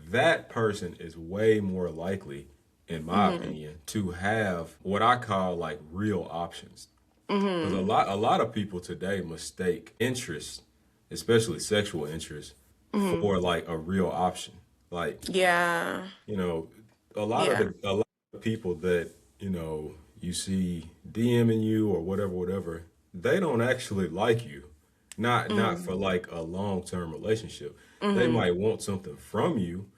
That person is way more likely, in my Hmm. opinion, to have what I call like real options. Because a Hmm. lot a lot of people today mistake interest, especially sexual interest, Hmm. for like a real option. Like, Yeah. you know, a lot of people that, you see DMing you or whatever, they don't actually like you. Not for Hmm. like a long-term relationship. They Hmm. might want something from you,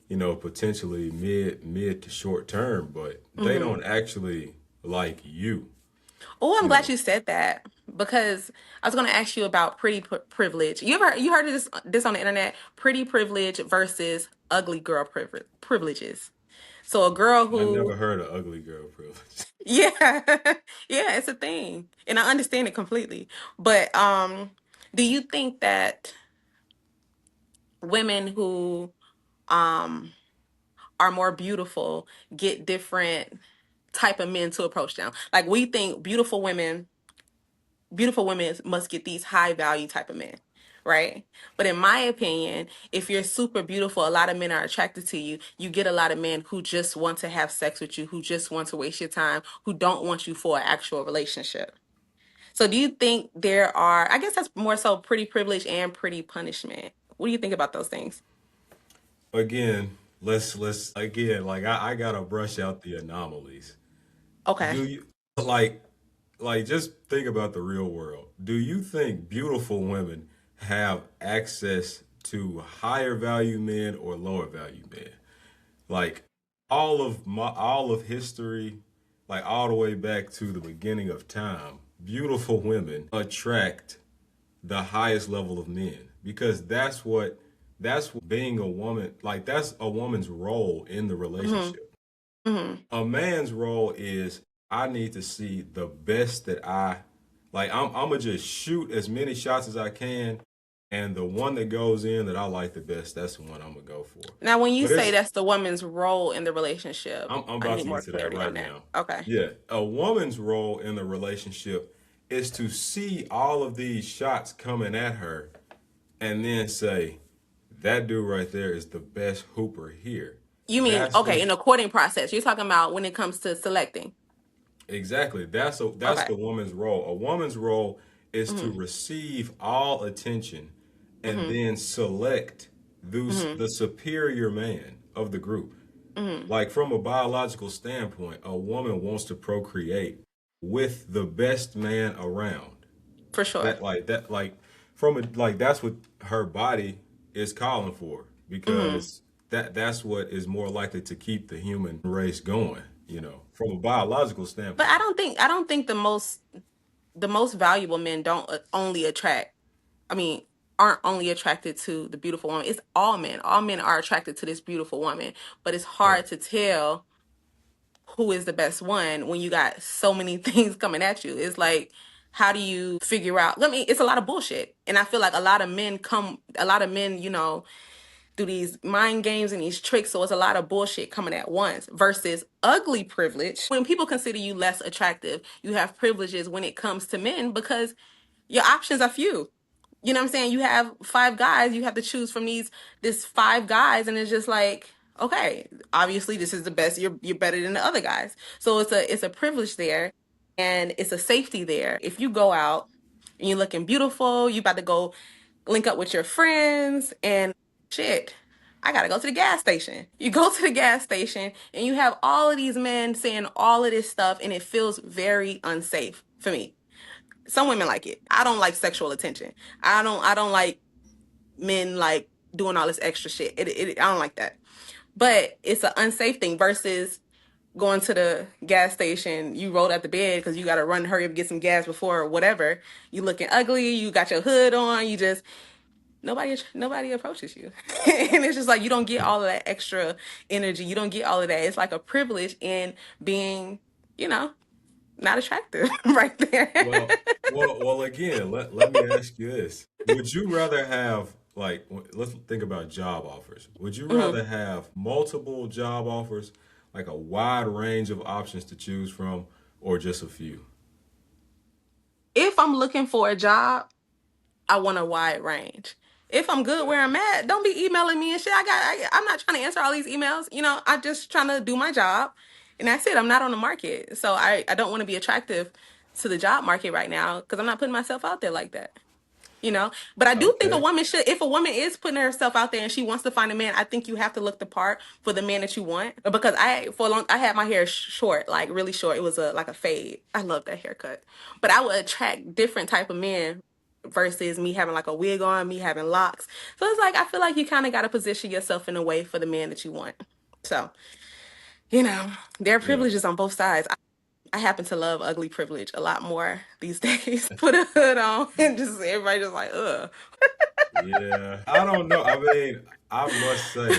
potentially mid to short term, but they Hmm. don't actually like you, Oh, I'm you glad know. you said that because I was going to ask you about privilege. You heard of this on the internet? Pretty privilege versus ugly girl privileges. So a girl I who, never heard of ugly girl privilege. yeah, yeah, it's a thing, and I understand it completely. But do you think that women who um are more beautiful get different type of men to approach them? Like we think beautiful women must get these high value type of men, right? But in my opinion, if you're super beautiful, a lot of men are attracted to you. You get a lot of men who just want to have sex with you, who just want to waste your time, who don't want you for an actual relationship. So do you think there are, I guess that's more so pretty privilege and pretty punishment. What do you think about those things? Again, let's again, like I gotta brush out the anomalies. Okay. Do you like just think about the real world? Do you think beautiful women have access to higher value men or lower value men? Like all of history, like all the way back to the beginning of time, beautiful women attract the highest level of men because that's what being a woman, like that's a woman's role in the Hmm. relationship. Hmm. A man's role is I need to see the best that I'm gonna just shoot as many shots as I can and the one that goes in that I like the best, that's the one I'm gonna go for. Now, when you But say it's that's the woman's role in the relationship, I'm I about need to get more to that clarity on right that. now. Okay. Yeah, a woman's role in the relationship is to see all of these shots coming at her and then say, that dude right there is the best hooper here. You mean, That's okay, the in the courting process, you're talking about when it comes to selecting. exactly. That's Okay. the woman's role. A woman's role is to Mm-hmm. receive all attention and Mm-hmm. then select Mm-hmm. the superior man of the group. Mm-hmm. Like from a biological standpoint, a woman wants to procreate with the best man around. For sure. Like from a like that's what her body is calling for Mm-hmm. because that's what is more likely to keep the human race going, from a biological But standpoint. I don't think the most valuable men don't only attract. I mean, aren't only attracted to the beautiful woman. It's all men. All men are attracted to this beautiful woman, but it's Right. hard to tell who is the best one when you got so many things coming at you. It's like, how do you figure out? Let me, it's a lot of bullshit. And I feel like a lot of men, do these mind games and these tricks. So it's a lot of bullshit coming at once versus ugly privilege. When people consider you less attractive, you have privileges when it comes to men because your options are few. You know what I'm saying? You have five guys, you have to choose from this five guys, and it's just like, okay, obviously this is the best. You're better than the other guys. So it's a privilege there and it's a safety there. If you go out and you're looking beautiful, you about to go link up with your friends and shit. I gotta go to the gas station. You go to the gas station and you have all of these men saying all of this stuff, and it feels very unsafe for me. Some women like it. I don't like sexual attention. I don't like men like doing all this extra shit. I don't like that. But it's an unsafe thing versus going to the gas station. You rolled out the bed because you got to run, hurry up, get some gas before or whatever. You looking ugly. You got your hood on. You just nobody approaches you, and it's just like you don't get all of that extra energy. You don't get all of that. It's like a privilege in being, you know, not attractive right there. Well. Again, let me ask you this: would you rather have let's think about job offers? Would you Mhm. rather have multiple job offers, like a wide range of options to choose from, or just a few? If I'm looking for a job, I want a wide range. If I'm good where I'm at, don't be emailing me and shit. I'm not trying to answer all these emails. I'm just trying to do my job, and that's it. I'm not on the market, so I don't want to be attractive to the job market right now because I'm not putting myself out there like that. But I do think a Okay. woman should, if a woman is putting herself out there and she wants to find a man, I think you have to look the part for the man that you want. Because for a long, I had my hair short, like really short. It was like a fade. I love that haircut. But I would attract different type of men versus me having like a wig on, me having locks. So it's like I feel like you kind of got to position yourself in a way for the man that you want. So you know, there are Yeah. privileges on both sides. I happen to love ugly privilege a lot more these days. Put a hood on and just everybody just like, ugh. Yeah, I don't know. I mean, I must say,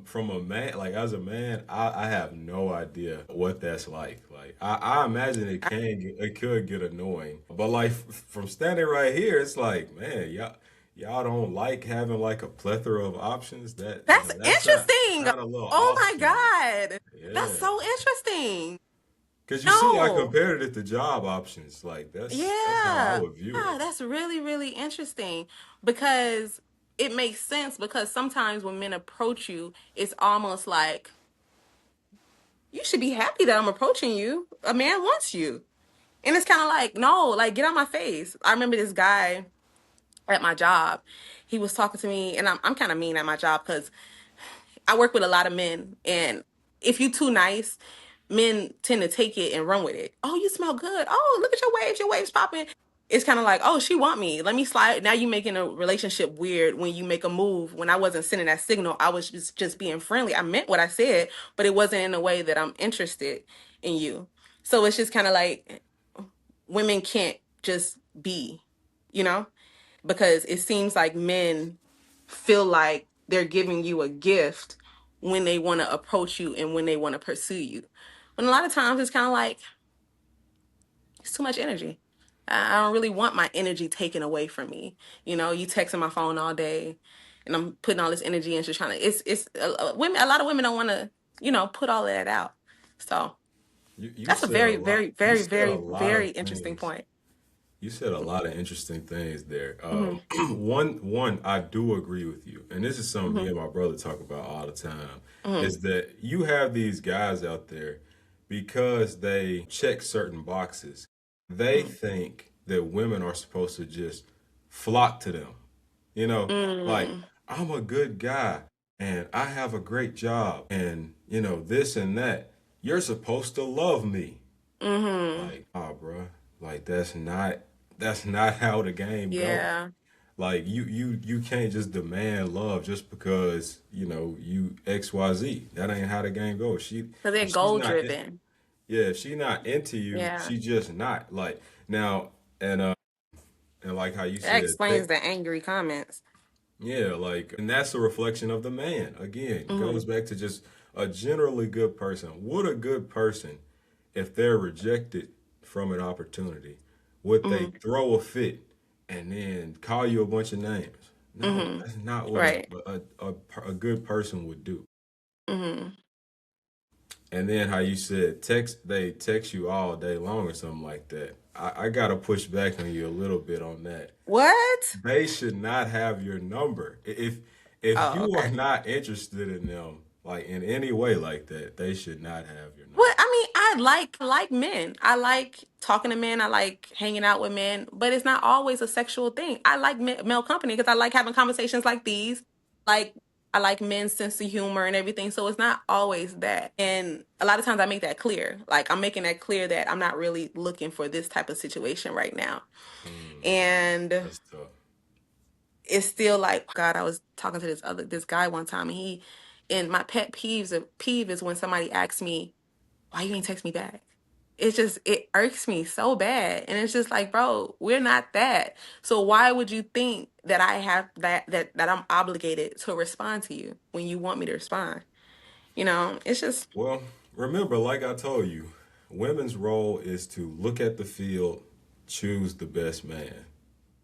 from a man, like as a man, I have no idea what that's like. Like I imagine it could get annoying, but like from standing right here, it's like, man, y'all don't like having like a plethora of options. That That's that interesting. sound a little Oh off my to me. God. That's Yeah, so interesting. because you see, I No. compared it to job options. Like that's how I Yeah. would view Yeah, it. that's really, really interesting because it makes sense because sometimes when men approach you, it's almost like you should be happy that I'm approaching you. A man wants you. And it's kind of like, no, like get out my face. I remember this guy at my job. He was talking to me, and I'm kind of mean at my job because I work with a lot of men, and if you too nice, men tend to take it and run with it. Oh, you smell good. Oh, look at your waves popping. It's kind of like, oh, she want me. Let me slide. Now you making a relationship weird when you make a move. When I wasn't sending that signal, I was just being friendly. I meant what I said, but it wasn't in a way that I'm interested in you. So it's just kind of like women can't just be, you know? Because it seems like men feel like they're giving you a gift when they want to approach you and when they want to pursue you. When a lot of times it's kind of like it's too much energy. I don't really want my energy taken away from me. You texting my phone all day, and I'm putting all this energy into trying to. It's women. A lot of women don't want to, put all of that out. So You that's a said a very, lot. very, You very, said a very, lot very of interesting things. point. You said a lot of interesting things there. Hmm. One, I do agree with you, and this is something me Hmm. and my brother talk about all the time, Hmm. is that you have these guys out there because they check certain boxes. They Hmm. think that women are supposed to just flock to them. You know, like Hmm. I'm a good guy and I have a great job and this and that. You're supposed to love me. Hmm. Like, bruh, like that's not how the game go. Yeah, Like you can't just demand love just because you XYZ. That ain't how the game goes. because they're If she's goal not driven. yeah, if she not into you, Yeah, she just not like now and like how you that said, explains the angry comments. yeah, like, and that's a reflection of the man. Again, Hmm. goes back to just a generally good person. Would a good person, if they're rejected from an opportunity, would they Hmm. throw a fit and then call you a bunch of names? No, Hmm. that's not what Right. a good person would do. Hmm. And then how you said they text you all day long or something like that. I gotta push back on you a little bit on that. What? They should not have your number. If Oh, you are okay. not interested in them, like in any way like that, they should not have your Well, number. I mean, I like men. I like talking to men. I like hanging out with men, but it's not always a sexual thing. I like male company because I like having conversations like these. Like I like men's sense of humor and everything. So it's not always that. And a lot of times I make that clear. Like I'm making that clear that I'm not really looking for this type of situation right now. And That's tough. it's still like, God, I was talking to this guy one time, and my peeve is when somebody asks me, why you ain't text me back? It irks me so bad. And it's just like, bro, we're not that. So why would you think that I have that I'm obligated to respond to you when you want me to respond? It's just, Well, remember, like I told you, women's role is to look at the field, choose the best man.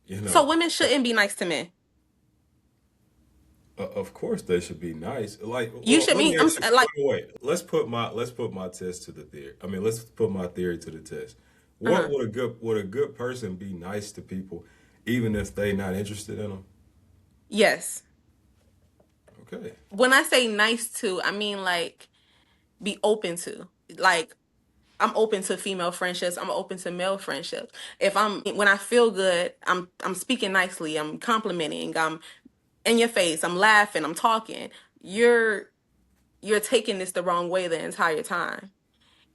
You so know, women shouldn't be nice to men. of course they should be nice. Like, You well, should let mean me I'm ask you. like, Wait. Let's put my test to the theory. I mean, let's put my theory to the test. What uh-huh. would a good person be nice to people, even if they not interested in them? Yes. Okay. When I say nice to, I mean like be open to. Like I'm open to female friendships. I'm open to male friendships. If when I feel good, I'm speaking nicely. I'm complimenting. I'm in your face. I'm laughing. I'm talking. You're you're taking this the wrong way the entire time.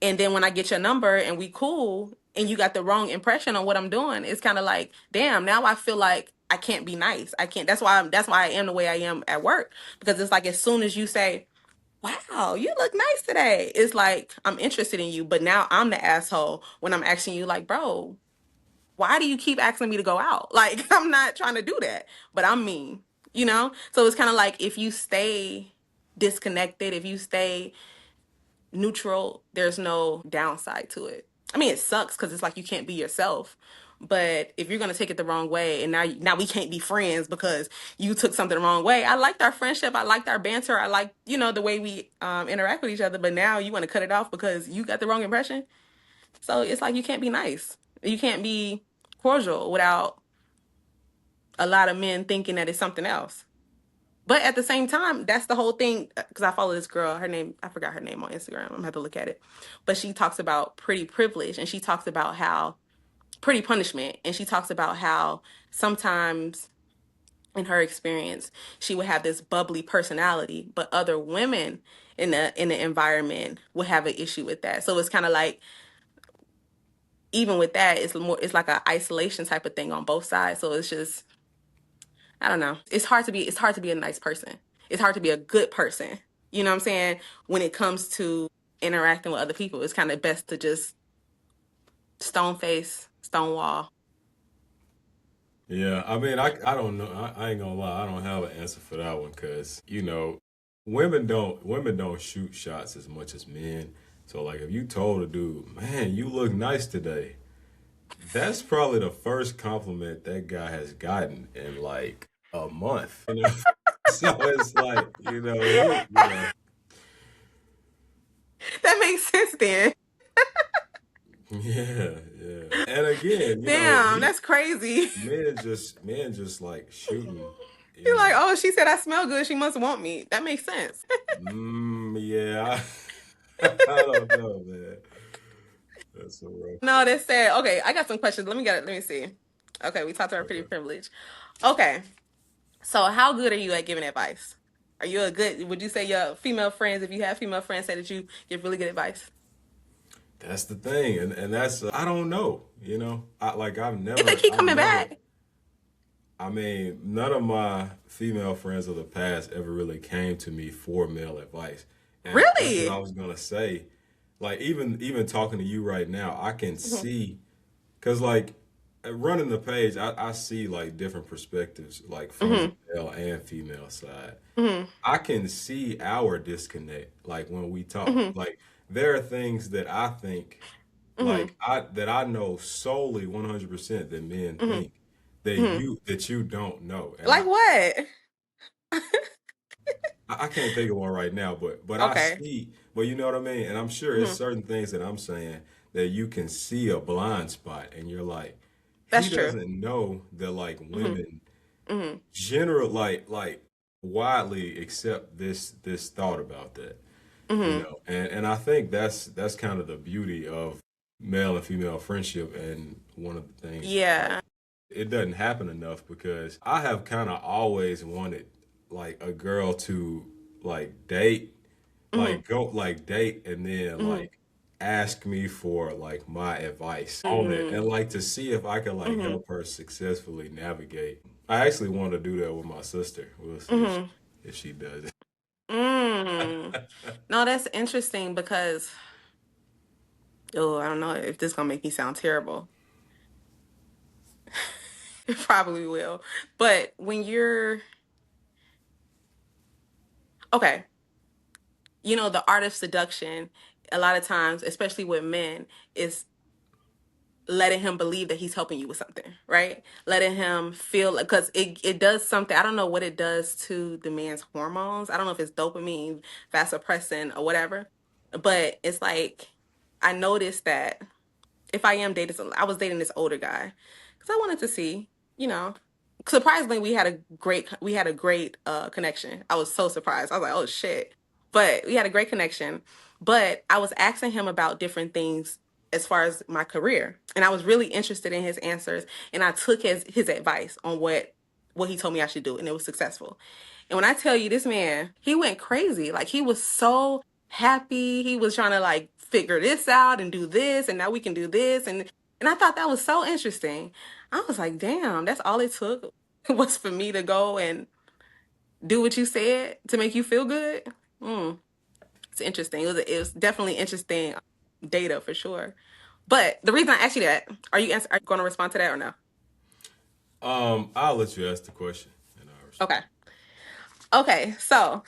And then when I get your number and we cool and you got the wrong impression on what I'm doing, it's kind of like, damn, now I feel like I can't be nice. I can't. That's why I am the way I am at work because it's like as soon as you say, wow, you look nice today. It's like I'm interested in you, but now I'm the asshole when I'm asking you, like, bro, why do you keep asking me to go out? Like, I'm not trying to do that, but I'm mean. So it's kind of like if you stay disconnected, if you stay neutral, there's no downside to it. I mean, it sucks because it's like you can't be yourself. But if you're gonna take it the wrong way, and now we can't be friends because you took something the wrong way. I liked our friendship. I liked our banter. I liked the way we interact with each other. But now you want to cut it off because you got the wrong impression. So it's like you can't be nice. You can't be cordial without a lot of men thinking that it's something else. But at the same time, that's the whole thing. Because I follow this girl, her name, I forgot her name on Instagram. I'm gonna have to look at it. But she talks about pretty privilege and she talks about how pretty punishment. And she talks about how sometimes in her experience, she would have this bubbly personality, but other women in the environment would have an issue with that. So it's kind of like even with that, it's like a isolation type of thing on both sides. So it's just I don't know. It's hard to be a nice person. It's hard to be a good person. You know what I'm saying? When it comes to interacting with other people, it's kind of best to just stone face, stone wall. Yeah, I mean, I don't know. I ain't gonna lie. I don't have an answer for that one because women don't shoot shots as much as men. So like, if you told a dude, man, you look nice today, That's probably the first compliment that guy has gotten in like a month, you know. So it's like, That makes sense then. yeah, yeah. And again, Damn, he that's crazy. men just like shooting, You're like, oh, she said I smell good. She must want me. That makes sense. yeah, I don't know, man. That's a rough No, one. that's sad. Okay, I got some questions. Let me get it. Let me see. Okay, we talked about pretty Okay. privilege. Okay, so how good are you at giving advice? Are you a good, would you say your female friends, if you have female friends, say that you give really good advice? That's the thing, and that's I don't know, I like If they keep I've coming never. back. I mean, none of my female friends of the past ever really came to me for male advice, and that's what I Really? was gonna say. Like even talking to you right now, I can Hmm. see because like running the page, I see like different perspectives, like from the Hmm. male and female side. Hmm. I can see our disconnect, like when we talk. Hmm. Like there are things that I think, Hmm. that I know solely 100% that men Hmm. think that Hmm. you don't know, and Like what? I can't think of one right now, but I Okay. see, but you know what I mean, and I'm sure it's Hmm. certain things that I'm saying that you can see a blind spot, and you're like, he That's true. doesn't know that like Hmm. women Hmm. general like widely accept this thought about that. Hmm. And I think that's kind of the beauty of male and female friendship, and one of the things like Yeah. it doesn't happen enough because I have kind of always wanted like a girl to like date, Hmm. like go like date and then Hmm. like ask me for like my advice on it, and Hmm. like to see if I can like Hmm. help her successfully navigate. I actually want to do that with my sister. We'll see if Hmm. she does it. Mm. No, that's interesting because, oh, I don't know if this is gonna make me sound terrible. It probably will. But when you're okay, the art of seduction, a lot of times, especially with men, is letting him believe that he's helping you with something, right? Letting him feel because it does something. I don't know what it does to the man's hormones. I don't know if it's dopamine, vasopressin, or whatever. But it's like I noticed that if I am dating, I was dating this older guy because I wanted to see, you know. Surprisingly, we had a great connection. I was so surprised. I was like, oh shit. But we had a great connection. But I was asking him about different things as far as my career, and I was really interested in his answers. And I took his advice on what he told me I should do, and it was successful. And when I tell you this man, he went crazy. Like he was so happy. He was trying to like figure this out and do this, and now we can do this. And I thought that was so interesting. I was like, damn, that's all it took was for me to go and do what you said to make you feel good. Mm, it's interesting. It was definitely interesting data for sure. But the reason I asked you that, are you going to respond to that or no? I'll let you ask the question and I'll respond. Okay. Okay, so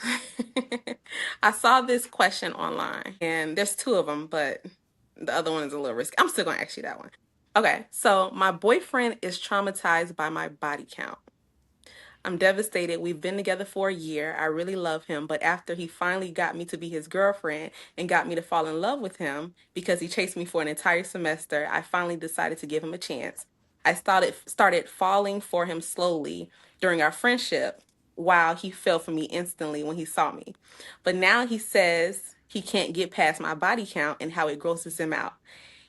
I saw this question online, and there's two of them, but the other one is a little risky. I'm still gonna ask you that one. Okay, so my boyfriend is traumatized by my body count. I'm devastated. We've been together for a year. I really love him, but after he finally got me to be his girlfriend and got me to fall in love with him because he chased me for an entire semester, I finally decided to give him a chance. I started falling for him slowly during our friendship while he fell for me instantly when he saw me. But now he says he can't get past my body count and how it grosses him out.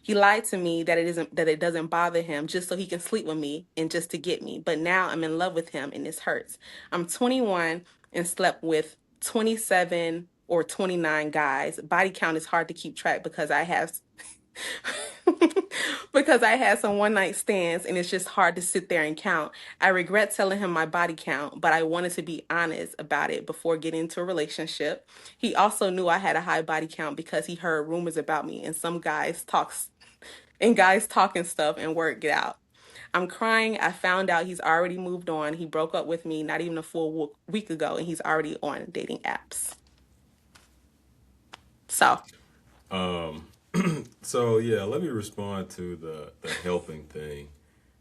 He lied to me that it doesn't bother him just so he can sleep with me and just to get me. But now I'm in love with him and this hurts. I'm 21 and slept with 27 or 29 guys. Body count is hard to keep track because I have because I had some one night stands and it's just hard to sit there and count. I regret telling him my body count, but I wanted to be honest about it before getting into a relationship. He also knew I had a high body count because he heard rumors about me and some guys talking stuff and work it out. I'm crying. I found out he's already moved on. He broke up with me not even a full week ago and he's already on dating apps. So, So yeah, let me respond to the helping thing.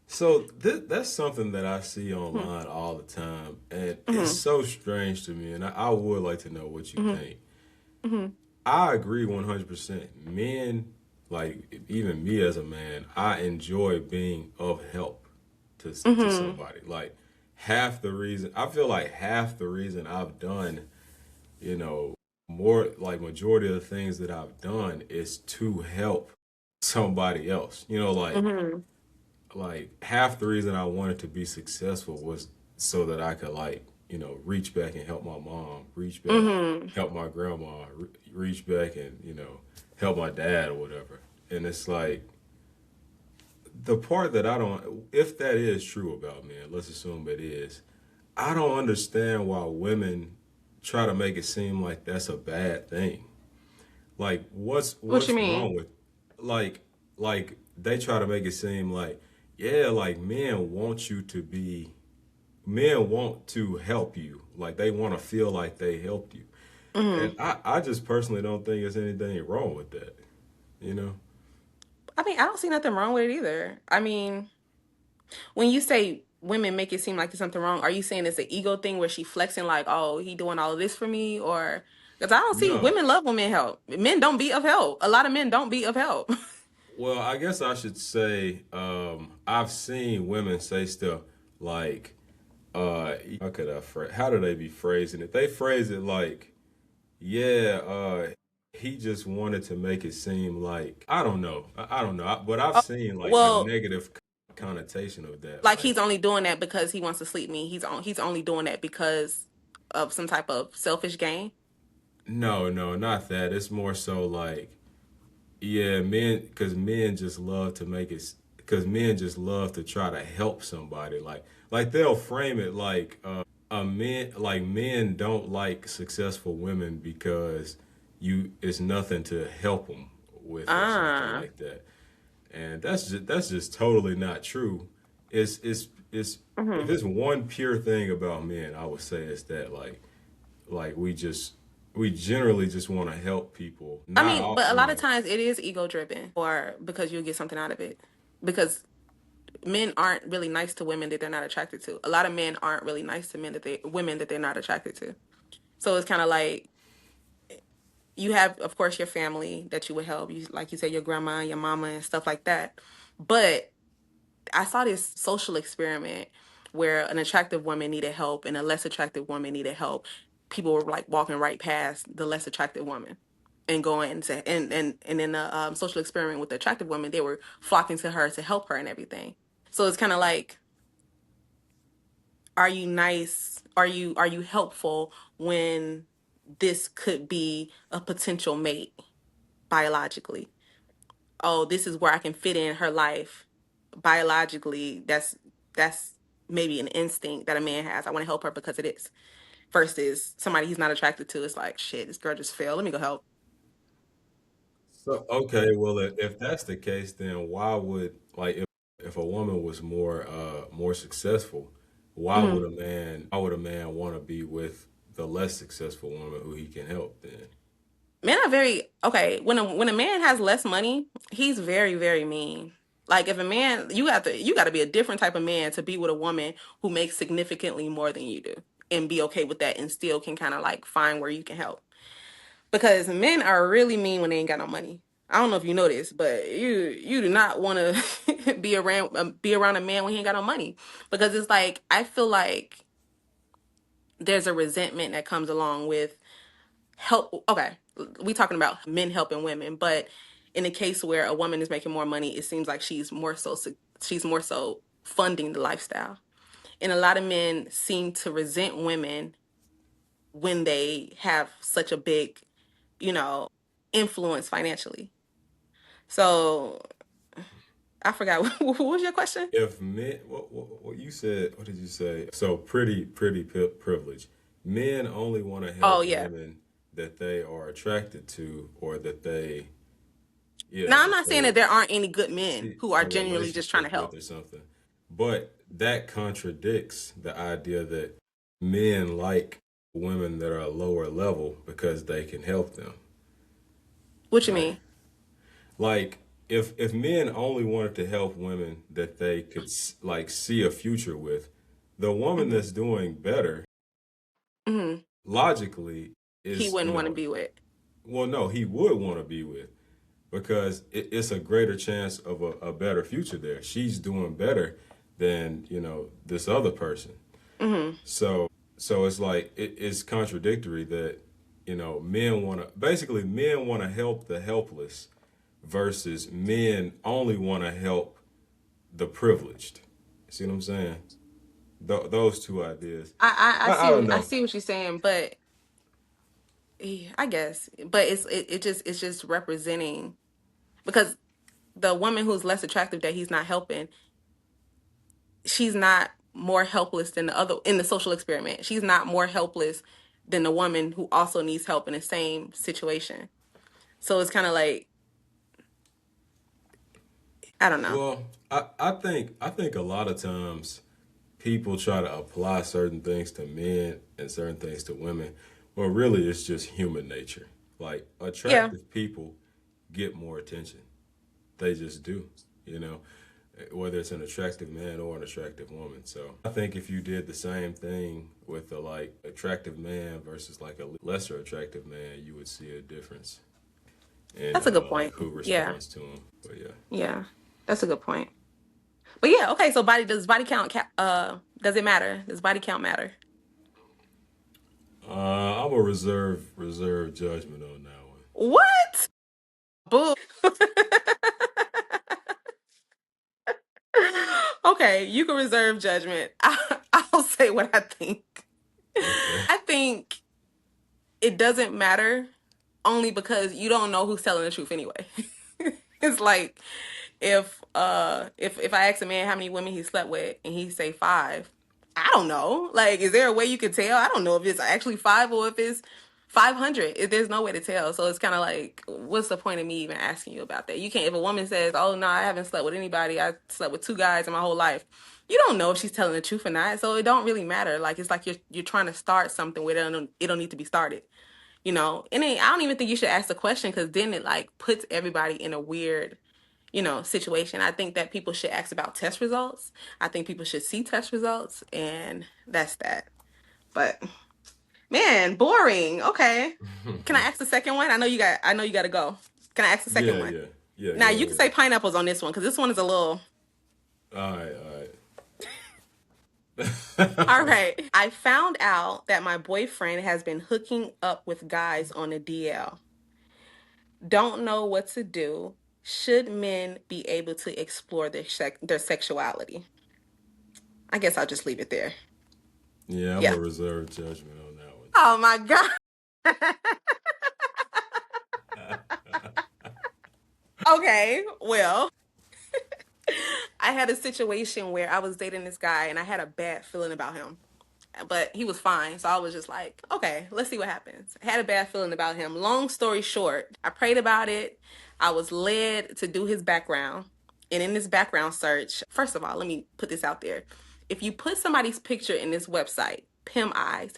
So that's something that I see Hmm. online all the time, and it's Hmm. so strange to me. And I would like to know what you Hmm. think. Hmm. I agree 100%. Men, like even me as a man, I enjoy being of help to Hmm. somebody. Like half the reason I feel like half the reason I've done, you know, more like majority of the things that I've done is to help somebody else. Hmm. Like half the reason I wanted to be successful was so that I could like, reach back and help my mom, reach back, Hmm. help my grandma, reach back and, help my dad or whatever. And it's like the part that I don't, if that is true about men, let's assume it is, I don't understand why women try to make it seem like that's a bad thing. Like What you what's mean? wrong with like like they try to make it seem like yeah, like men want to help you. Like they want to feel like they helped you. And Hmm. I just personally don't think there's anything wrong with that, you know? I mean, I don't see nothing wrong with it either. I mean, when you say women make it seem like there's something wrong, are you saying it's an ego thing where she flexing like, oh, he doing all of this for me? Or because I don't see No. women love when men help. Men don't be of help. A lot of men don't be of help. Well, I guess I should say I've seen women say stuff like how do they be phrasing it? They phrase it like yeah, he just wanted to make it seem like I don't know. I don't know. But I've Oh, seen like a well, negative connotation of that. like Like he's only doing that because he wants to sleep me. He's only doing that because of some type of selfish gain. no, no, not that. It's more so like yeah, men because men just love to make it because men just love to try to help somebody. Like they'll frame it like men don't like successful women because you it's nothing to help them with or something Ah. like that. And that's just totally not true. It's if Hmm. it's one pure thing about men, I would say it's that like we generally just want to help people. I Not mean, all, but a lot of times it is ego driven or because you'll get something out of it. Because men aren't really nice to women that they're not attracted to. A lot of men aren't really nice to women that they're not attracted to. So it's kind of like you have, of course, your family that you would help. You like you said, your grandma, your mama, and stuff like that. But I saw this social experiment where an attractive woman needed help and a less attractive woman needed help. People were like walking right past the less attractive woman and going to and in the social experiment with the attractive woman, they were flocking to her to help her and everything. So it's kind of like, are you nice? Are you helpful when this could be a potential mate biologically? Oh, this is where I can fit in her life biologically. That's maybe an instinct that a man has. I want to help her because it is. Versus somebody he's not attracted to. It's like, shit, this girl just failed. Let me go help. so okay, well if that's the case, then why would like if a woman was more successful, Mhm. why would a man want to be with the less successful woman who he can help then? Men are very okay. When a man has less money, he's very, very mean. Like if a man, you got to be a different type of man to be with a woman who makes significantly more than you do and be okay with that and still can kind of like find where you can help. Because men are really mean when they ain't got no money. I don't know if you know this, but you do not want to be around a man when he ain't got no money because it's like I feel like there's a resentment that comes along with help. Okay, we talking about men helping women, but in a case where a woman is making more money, it seems like she's more so funding the lifestyle. And a lot of men seem to resent women when they have such a big, you know, influence financially. So I forgot what was your question? If men, what you said, what did you say? So pretty privilege. Men only want to Oh help yeah. women that they are attracted to, or that they, yeah, Now I'm that not saying that they there aren't any good men see who are a genuinely just trying to relationship with help. or something. But that contradicts the idea that men like women that are a lower level because they can help them. What you Like, mean? Like if men only wanted to help women that they could like see a future with, the woman Hmm. that's doing better Hmm. logically He is, wouldn't want to be with. well, no, he would want to be with because it's a greater chance of a better future there. She's doing better than, this other person. Hmm. So it's like it's contradictory that, men want to help the helpless versus men only want to help the privileged. See what I'm saying? Those two ideas. I don't I know. see what you're saying, but I guess, but it's just representing because the woman who's less attractive that he's not helping, she's not more helpless than the other in the social experiment. She's not more helpless than the woman who also needs help in the same situation. So it's kind of like I don't know. Well, I think a lot of times people try to apply certain things to men and certain things to women. Well, really, it's just human nature. Like Yeah, attractive people get more attention. They just do. You know, whether it's an attractive man or an attractive woman. So I think if you did the same thing with a like attractive man versus like a lesser attractive man, you would see a difference in that's a good like point. who Yeah, responds to him. But yeah, yeah, that's a good point. But yeah, okay. So body count does it matter? Does body count matter? I'm a reserve judgment on that one. What? Boo. Okay, you can reserve judgment. I'll say what I think. Okay. I think it doesn't matter only because you don't know who's telling the truth anyway. It's like if I ask a man how many women he slept with and he say five, I don't know. Like, is there a way you could tell? I don't know if it's actually five or if it's 500. If there's no way to tell. So it's kind of like, what's the point of me even asking you about that? You can't, if a woman says, oh no, I haven't slept with anybody. I slept with two guys in my whole life. You don't know if she's telling the truth or not. So it don't really matter. Like, it's like you're trying to start something where it don't need to be started. And then I don't even think you should ask the question because then it like puts everybody in a weird situation. I think that people should ask about test results. I think people should see test results, and that's that. But man, boring. Okay. Can I ask the second one? I know you got to go. Can I ask the second Yeah, one? yeah, yeah. Now Go you can ahead. say pineapples on this one because this one is a little. All All right. right. I found out that my boyfriend has been hooking up with guys on the DL. Don't know what to do. Should men be able to explore their sexuality? I guess I'll just leave it there. Yeah, I'm a Yeah. reserve judgment on that one too. Oh my God. Okay, well, I had a situation where I was dating this guy and I had a bad feeling about him, but he was fine. So I was just like, okay, let's see what happens. I had a bad feeling about him. Long story short, I prayed about it. I was led to do his background. And in this background search, first of all, let me put this out there. If you put somebody's picture in this website, Pim Eyes,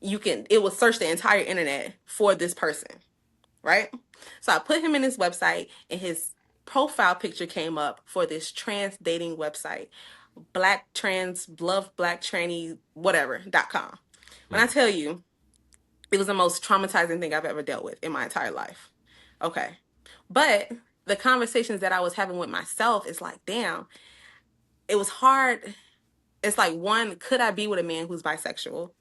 it will search the entire internet for this person, right? So I put him in his website and his profile picture came up for this trans dating website, black trans, love black tranny, whatever.com. When I tell you, it was the most traumatizing thing I've ever dealt with in my entire life. Okay. But the conversations that I was having with myself is like, damn, it was hard. It's like, one, could I be with a man who's bisexual?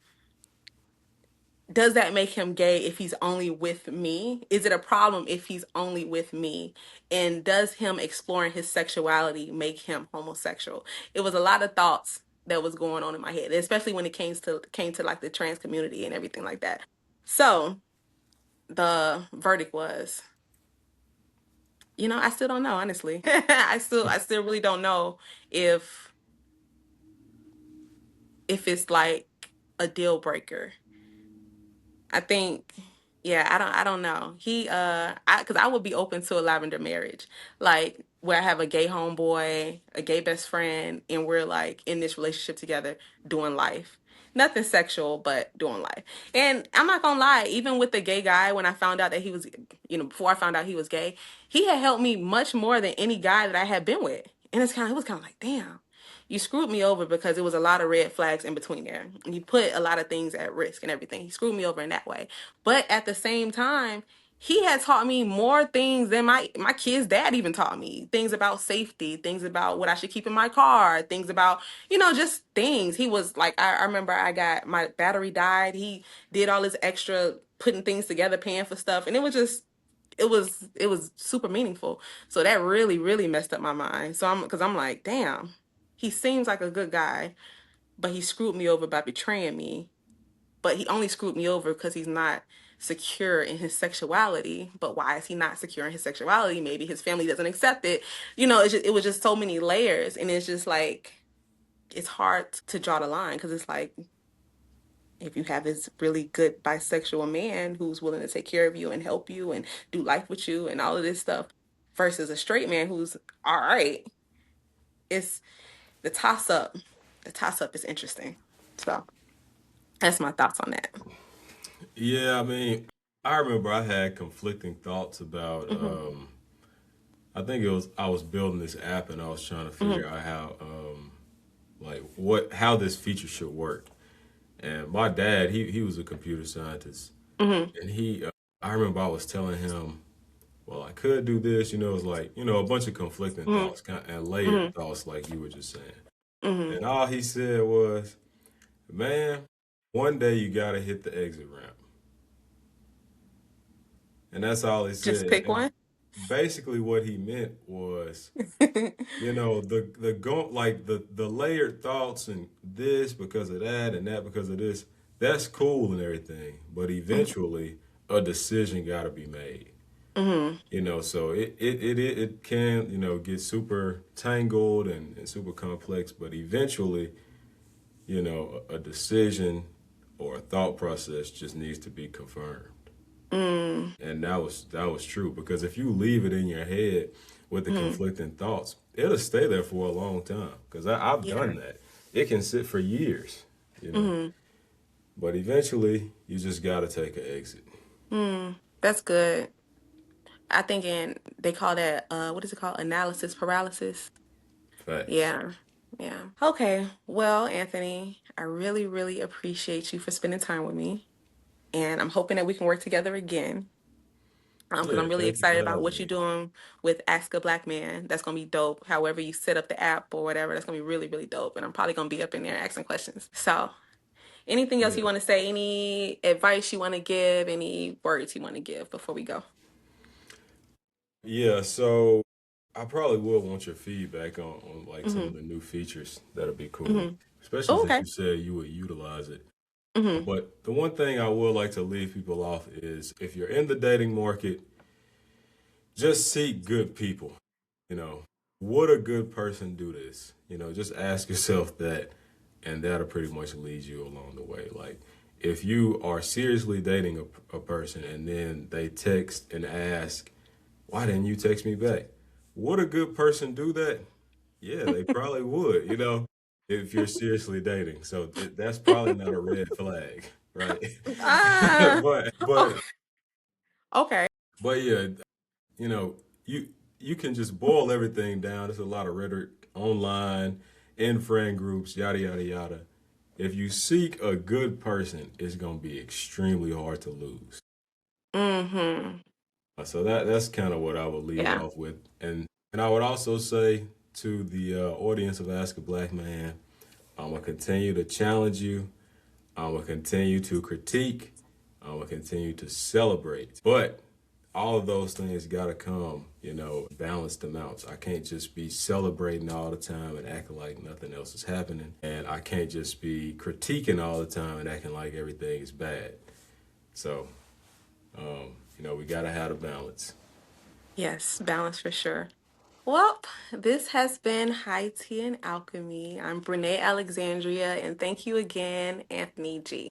Does that make him gay if he's only with me? Is it a problem if he's only with me? And does him exploring his sexuality make him homosexual? It was a lot of thoughts that was going on in my head, especially when it came to like the trans community and everything like that. So the verdict was, I still don't know, honestly. I still really don't know if it's like a deal breaker. I think, yeah, I don't know. Because I would be open to a lavender marriage, like where I have a gay homeboy, a gay best friend, and we're like in this relationship together, doing life. Nothing sexual, but doing life. And I'm not gonna lie, even with the gay guy, when I found out that he was, before I found out he was gay, he had helped me much more than any guy that I had been with. And it was kind of like, damn, you screwed me over because it was a lot of red flags in between there. And you put a lot of things at risk and everything. He screwed me over in that way. But at the same time, he had taught me more things than my kid's dad even taught me. Things about safety, things about what I should keep in my car, things about, just things. He was like, I remember I got my battery died. He did all this extra putting things together, paying for stuff, and it was super meaningful. So that really, really messed up my mind. So because I'm like, damn, he seems like a good guy, but he screwed me over by betraying me. But he only screwed me over because he's not secure in his sexuality. But why is he not secure in his sexuality? Maybe his family doesn't accept it. It was just so many layers, and it's just like it's hard to draw the line because it's like if you have this really good bisexual man who's willing to take care of you and help you and do life with you and all of this stuff versus a straight man who's all right, it's the toss up. The toss up is interesting. So that's my thoughts on that. Yeah, I mean, I remember I had conflicting thoughts about. Hmm. I think it was I was building this app and I was trying to Hmm. figure out how, like, what how this feature should work. And my dad, he was a computer scientist, Hmm. and I remember I was telling him, well, I could do this. It was like a bunch of conflicting Hmm. thoughts, and layered Hmm. thoughts, like you were just saying. Hmm. And all he said was, "Man, one day you gotta hit the exit ramp." And that's all he Just said. pick And one. basically what he meant was, the go like the layered thoughts and this because of that and that because of this, that's cool and everything. But Hmm. eventually a decision gotta be made. Hmm. So it can, get super tangled and super complex, but eventually, a decision or a thought process just needs to be confirmed. Hmm. And that was true because if you leave it in your head with the Hmm. conflicting thoughts, it'll stay there for a long time. Because I've Yeah. done that. It can sit for years, you know. Hmm. But eventually, you just got to take an exit. Hmm. That's good. I think they call that what is it called? Analysis paralysis. Facts. Yeah. Yeah. Okay. Well, Anthony, I really, really appreciate you for spending time with me. And I'm hoping that we can work together again. Because Yeah, I'm really thank you for excited about having what you're me. doing with Ask a Black Man. That's gonna be dope. However you set up the app or whatever, that's gonna be really, really dope. And I'm probably gonna be up in there asking questions. So anything else you Yeah. want to say? Any advice you want to give? Any words you want to give before we go? Yeah, so I probably will want your feedback on like some Mm-hmm. of the new features. That'll be cool. Mm-hmm. Especially Oh, since okay. you said you would utilize it. Mm-hmm. But the one thing I would like to leave people off is if you're in the dating market, just seek good people. You know, would a good person do this? Just ask yourself that, and that'll pretty much lead you along the way. Like, if you are seriously dating a person and then they text and ask, why didn't you text me back? Would a good person do that? Yeah, they probably would, if you're seriously dating. So that's probably not a red flag, right? Ah. but Oh, but okay. but yeah, you know, you you can just boil everything down. There's a lot of rhetoric online, in friend groups, yada yada yada. If you seek a good person, it's gonna be extremely hard to lose. Mm-hmm. So that's kind of what I would leave Yeah. off with, and I would also say to the audience of Ask a Black Man, I'm gonna continue to challenge you. I'm gonna continue to critique. I'm gonna continue to celebrate. But all of those things gotta come, balanced amounts. I can't just be celebrating all the time and acting like nothing else is happening. And I can't just be critiquing all the time and acting like everything is bad. So, we gotta have a balance. Yes, balance for sure. Well, this has been High Tea and Alchemy. I'm Brene Alexandria, and thank you again, Anthony G.